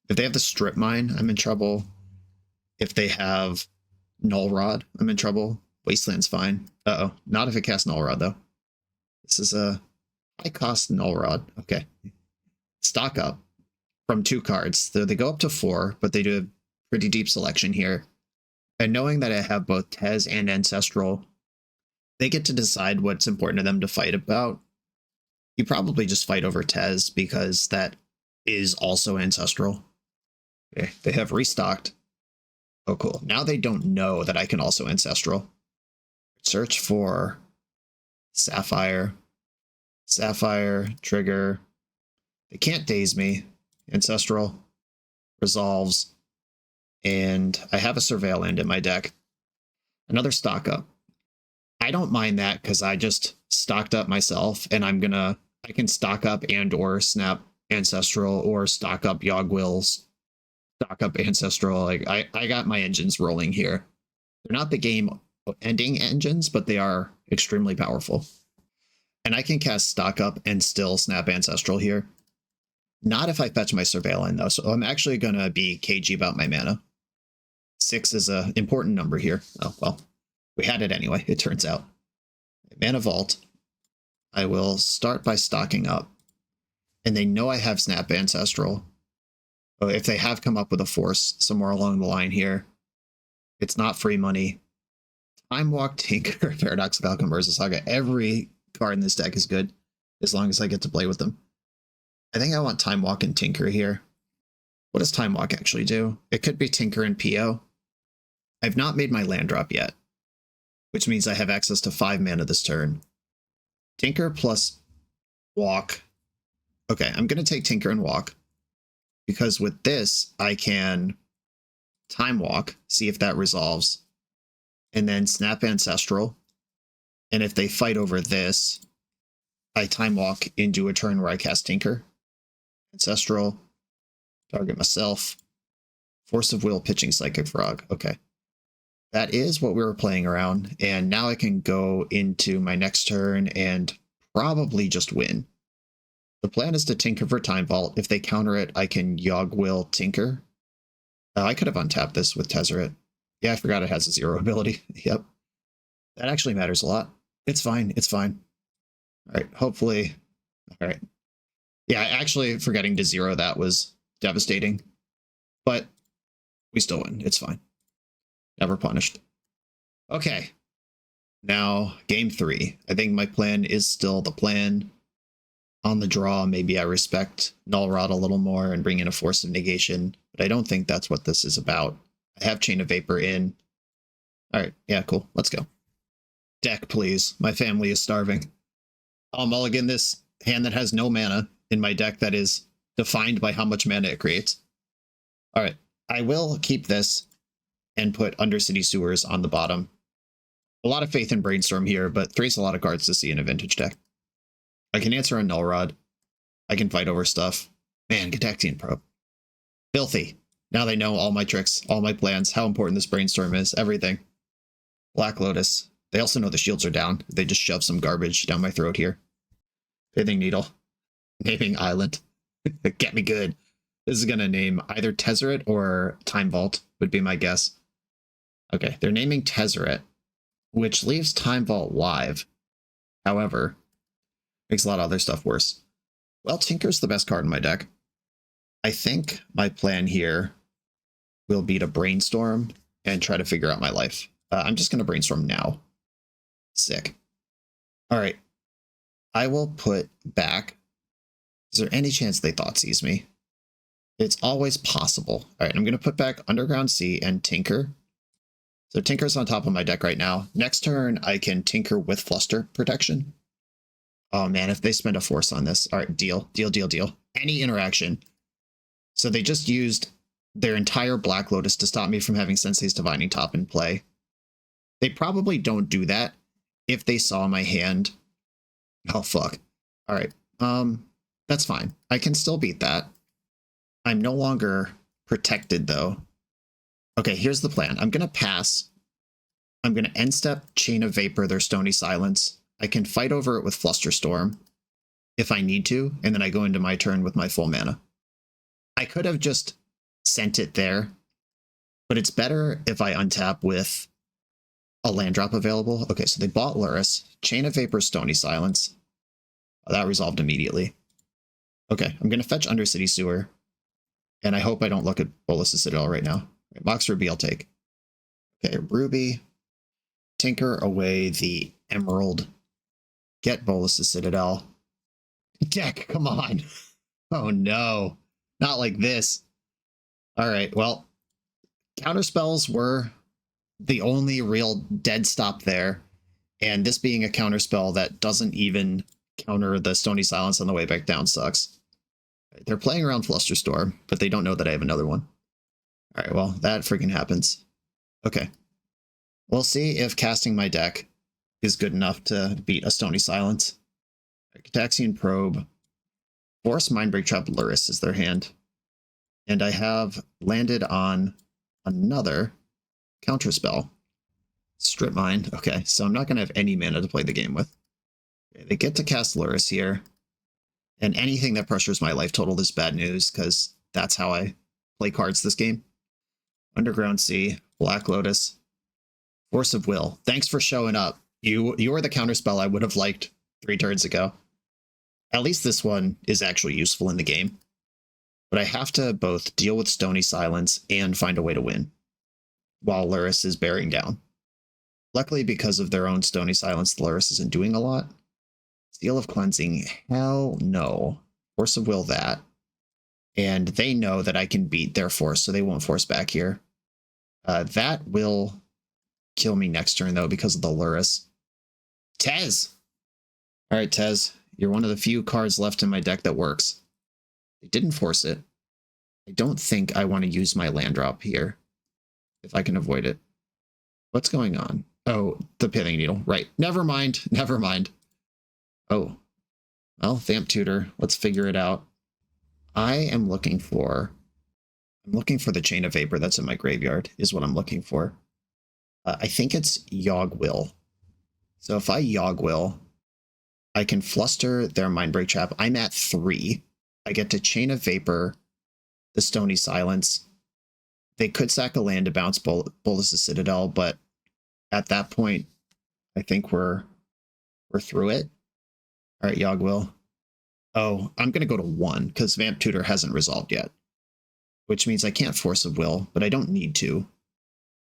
If they have the Strip Mine, I'm in trouble. If they have Null Rod, I'm in trouble. Wasteland's fine. Uh-oh, not if it casts Null Rod, though. This is a high-cost Null Rod. Okay. Stock up from 2 cards. So they go up to 4, but they do a pretty deep selection here. And knowing that I have both Tez and Ancestral, they get to decide what's important to them to fight about. You probably just fight over Tez because that is also Ancestral. Okay, they have restocked. Oh, cool. Now they don't know that I can also Ancestral. Search for Sapphire. Sapphire, trigger. They can't daze me. Ancestral. Resolves. And I have a Surveil Land in my deck. Another stock up. I don't mind that because I just stocked up myself, and I can stock up and or snap Ancestral or stock up Yogg Wills stock up Ancestral. Like I got my engines rolling here. They're not the game ending engines, but they are extremely powerful. And I can cast stock up and still snap Ancestral here. Not if I fetch my Surveillant though, so I'm actually gonna be cagey about my mana. 6 is an important number here. Oh well, we had it anyway, it turns out. Mana Vault. I will start by stocking up. And they know I have Snap Ancestral. So if they have come up with a force somewhere along the line here, it's not free money. Time Walk, Tinker, Paradoxical, Conversa Saga. Every card in this deck is good as long as I get to play with them. I think I want Time Walk and Tinker here. What does Time Walk actually do? It could be Tinker and PO. I've not made my land drop yet, which means I have access to 5 mana this turn. Tinker plus Walk. Okay, I'm going to take Tinker and Walk, because with this, I can Time Walk, see if that resolves, and then Snap Ancestral. And if they fight over this, I Time Walk into a turn where I cast Tinker. Ancestral, target myself. Force of Will, pitching Psychic Frog. Okay. That is what we were playing around, and now I can go into my next turn and probably just win. The plan is to Tinker for Time Vault. If they counter it, I can Yogg Will Tinker. I could have untapped this with Tezzeret. Yeah, I forgot it has a 0 ability. Yep. That actually matters a lot. It's fine. It's fine. All right. Hopefully. All right. Yeah, actually forgetting to 0 that was devastating. But we still win. It's fine. Never punished. Okay. Now, game 3. I think my plan is still the plan. On the draw, maybe I respect Null Rod a little more and bring in a Force of Negation, but I don't think that's what this is about. I have Chain of Vapor in. Alright, yeah, cool. Let's go. Deck, please. My family is starving. I'll mulligan this hand that has no mana in my deck that is defined by how much mana it creates. Alright, I will keep this and put Undercity Sewers on the bottom. A lot of faith in Brainstorm here, but 3's a lot of cards to see in a vintage deck. I can answer a Null Rod. I can fight over stuff. Man, Gataxian Probe. Filthy. Now they know all my tricks, all my plans, how important this Brainstorm is, everything. Black Lotus. They also know the shields are down. They just shove some garbage down my throat here. Pithing Needle. Naming Island. Get me good. This is going to name either Tezzeret or Time Vault, would be my guess. Okay, they're naming Tezzeret, which leaves Time Vault live. However, makes a lot of other stuff worse. Well, Tinker's the best card in my deck. I think my plan here will be to Brainstorm and try to figure out my life. I'm just going to Brainstorm now. Sick. All right. I will put back. Is there any chance they Thoughtseize me? It's always possible. All right, I'm going to put back Underground Sea and Tinker. So Tinker's on top of my deck right now. Next turn, I can Tinker with Fluster Protection. Oh man, if they spend a force on this. All right, deal. Any interaction. So they just used their entire Black Lotus to stop me from having Sensei's Divining Top in play. They probably don't do that if they saw my hand. Oh fuck. All right. That's fine. I can still beat that. I'm no longer protected though. Okay, here's the plan. I'm gonna pass. I'm gonna end step Chain of Vapor their Stony Silence. I can fight over it with Flusterstorm if I need to, and then I go into my turn with my full mana. I could have just sent it there, but it's better if I untap with a land drop available. Okay, so they bought Luris, Chain of Vapor, Stony Silence. Oh, that resolved immediately. Okay, I'm going to fetch Undercity Sewer, and I hope I don't look at Bolas' Citadel right now. Right, Mox Ruby I'll take. Okay, Ruby, tinker away the Emerald. Get Bolas' Citadel. Deck, come on. Oh no. Not like this. Alright, well, counterspells were the only real dead stop there. And this being a counterspell that doesn't even counter the Stony Silence on the way back down sucks. They're playing around Flusterstorm, but they don't know that I have another one. Alright, well, that freaking happens. Okay. We'll see if casting my deck is good enough to beat a Stony Silence. Gataxian Probe. Force Mindbreak Trap Luris is their hand. And I have landed on another counterspell. Strip Mine. Okay, so I'm not going to have any mana to play the game with. Okay, they get to cast Lurrus here. And anything that pressures my life total is bad news, because that's how I play cards this game. Underground Sea, Black Lotus, Force of Will. Thanks for showing up. You are the counterspell I would have liked 3 turns ago. At least this one is actually useful in the game. But I have to both deal with Stony Silence and find a way to win, while Lurrus is bearing down. Luckily, because of their own Stony Silence, Lurrus isn't doing a lot. Seal of Cleansing, hell no. Force of Will, that. And they know that I can beat their force, so they won't force back here. That will kill me next turn, though, because of the Lurrus. Tez! Alright, Tez, you're one of the few cards left in my deck that works. They didn't force it. I don't think I want to use my land drop here, if I can avoid it. What's going on? Oh, the Pithing Needle. Right. Never mind. Never mind. Oh. Well, Vamp Tutor. Let's figure it out. I'm looking for the Chain of Vapor that's in my graveyard, is what I'm looking for. I think it's Yogg Will. So if I Yogg Will, I can fluster their Mindbreak Trap. I'm at 3. I get to Chain of Vapor, the Stony Silence. They could sack a land to bounce Bolas' Citadel, but at that point, I think we're through it. All right, Yogg Will. Oh, I'm going to go to 1 because Vamp Tutor hasn't resolved yet, which means I can't Force of Will, but I don't need to.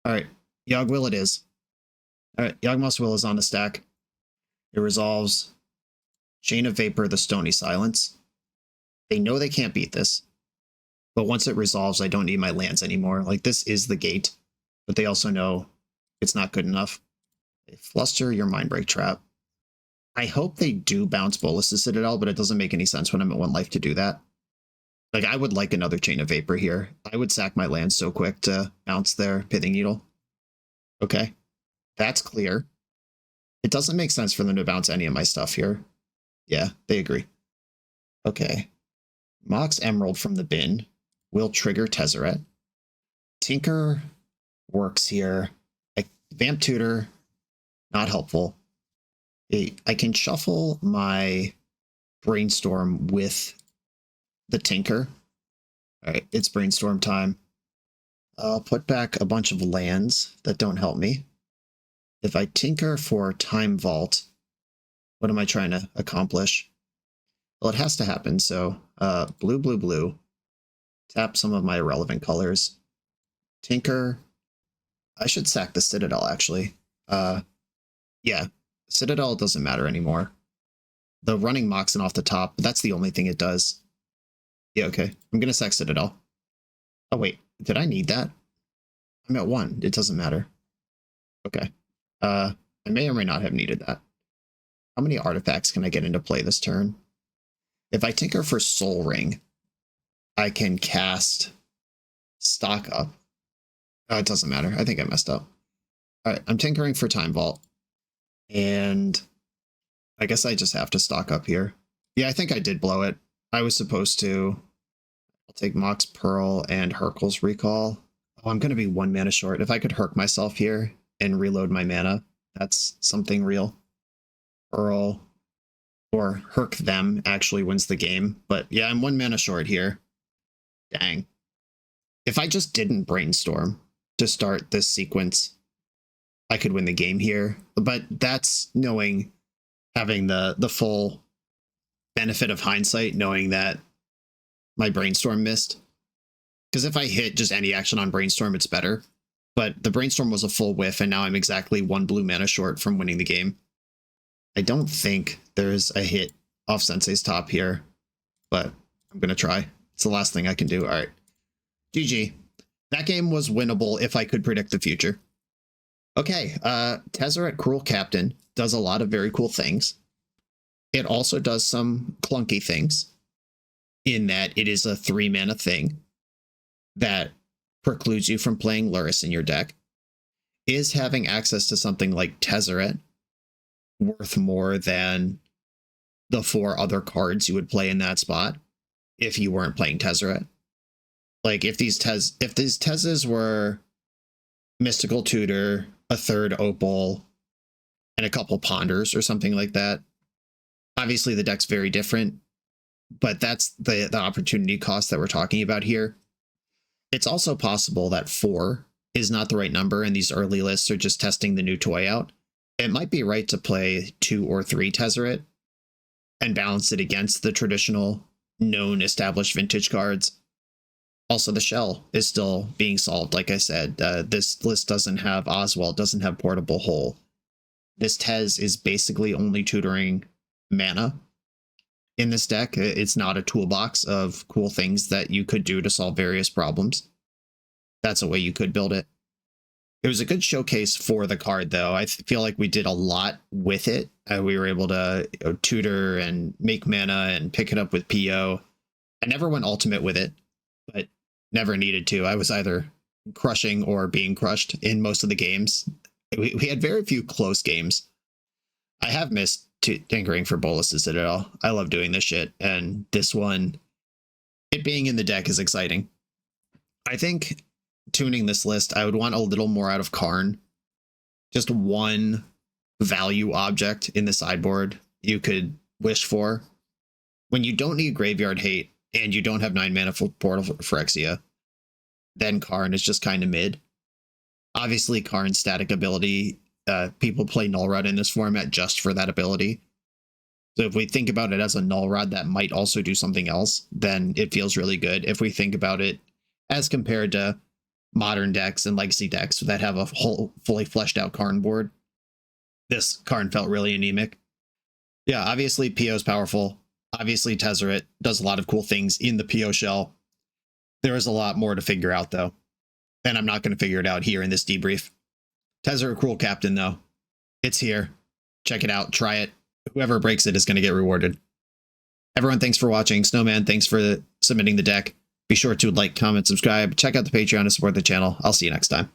All right, Yogg Will it is. All right, Yawgmoth's Will is on the stack. It resolves. Chain of Vapor, the Stony Silence. They know they can't beat this, but once it resolves, I don't need my lands anymore. Like, this is the gate, but they also know it's not good enough. They fluster your Mindbreak Trap. I hope they do bounce Bolas' Citadel, but it doesn't make any sense when I'm at 1 life to do that. Like, I would like another Chain of Vapor here. I would sack my land so quick to bounce their Pithing Needle. Okay, that's clear. It doesn't make sense for them to bounce any of my stuff here. Yeah, they agree. Okay. Mox Emerald from the bin will trigger Tezzeret. Tinker works here. Vamp Tutor, not helpful. I can shuffle my Brainstorm with the Tinker. All right, it's Brainstorm time. I'll put back a bunch of lands that don't help me. If I Tinker for Time Vault, what am I trying to accomplish? Well, it has to happen, so blue, blue, blue. Tap some of my irrelevant colors. Tinker. I should sack the Citadel, actually. Yeah, Citadel doesn't matter anymore. The running Moxen off the top, that's the only thing it does. Yeah, okay. I'm going to sack Citadel. Oh, wait. Did I need that? I'm at 1. It doesn't matter. Okay. I may or may not have needed that. How many artifacts can I get into play this turn? If I tinker for Soul Ring, I can cast Stock Up. Oh, it doesn't matter. I think I messed up. All right, I'm tinkering for Time Vault. And I guess I just have to stock up here. Yeah, I think I did blow it. I was supposed to. I'll take Mox Pearl and Hurkyl's Recall. Oh, I'm going to be 1 mana short. If I could Herc myself here and reload my mana, that's something real. Pearl or Herc them actually wins the game. But yeah, I'm 1 mana short here. Dang. If I just didn't Brainstorm to start this sequence, I could win the game here. But that's knowing, having the full benefit of hindsight, knowing that my Brainstorm missed. Because if I hit just any action on Brainstorm, it's better. But the Brainstorm was a full whiff, and now I'm exactly 1 blue mana short from winning the game. I don't think there's a hit off Sensei's top here, but I'm going to try. It's the last thing I can do. All right. GG. That game was winnable if I could predict the future. Okay, Tezzeret Cruel Captain does a lot of very cool things. It also does some clunky things, in that it is a 3 mana thing that precludes you from playing Lurrus in your deck. Is having access to something like Tezzeret worth more than the 4 other cards you would play in that spot if you weren't playing Tezzeret? Like if these Tezzes were Mystical Tutor, a third Opal, and a couple Ponders or something like that, obviously the deck's very different, but that's the opportunity cost that we're talking about here. It's also possible that 4 is not the right number and these early lists are just testing the new toy out. It might be right to play 2 or 3 Tezzeret and balance it against the traditional known established vintage cards. Also, the shell is still being solved. Like I said, this list doesn't have Oswald, doesn't have Portable Hole. This Tez is basically only tutoring mana in this deck. It's not a toolbox of cool things that you could do to solve various problems. That's a way you could build it. It was a good showcase for the card, though. I feel like we did a lot with it. We were able to tutor and make mana and pick it up with PO. I never went ultimate with it, but never needed to. I was either crushing or being crushed in most of the games. We had very few close games. I have missed tinkering for Bolas Citadel. I love doing this shit, and this one, it being in the deck is exciting. I think tuning this list, I would want a little more out of Karn. Just one value object in the sideboard you could wish for. When you don't need Graveyard Hate and you don't have 9 mana for Portal Phyrexia, then Karn is just kind of mid. Obviously, Karn's static ability, people play Null Rod in this format just for that ability. So if we think about it as a Null Rod that might also do something else, then it feels really good. If we think about it as compared to modern decks and legacy decks that have a whole fully fleshed out Karn board, this Karn felt really anemic. Yeah, obviously PO is powerful. Obviously Tezzeret does a lot of cool things in the PO shell. There is a lot more to figure out, though, and I'm not going to figure it out here in this debrief. Tezzeret Cruel Captain, though, it's here. Check it out. Try it. Whoever breaks it is going to get rewarded. Everyone, thanks for watching. Snowman, thanks for submitting the deck. Be sure to like, comment, subscribe. Check out the Patreon to support the channel. I'll see you next time.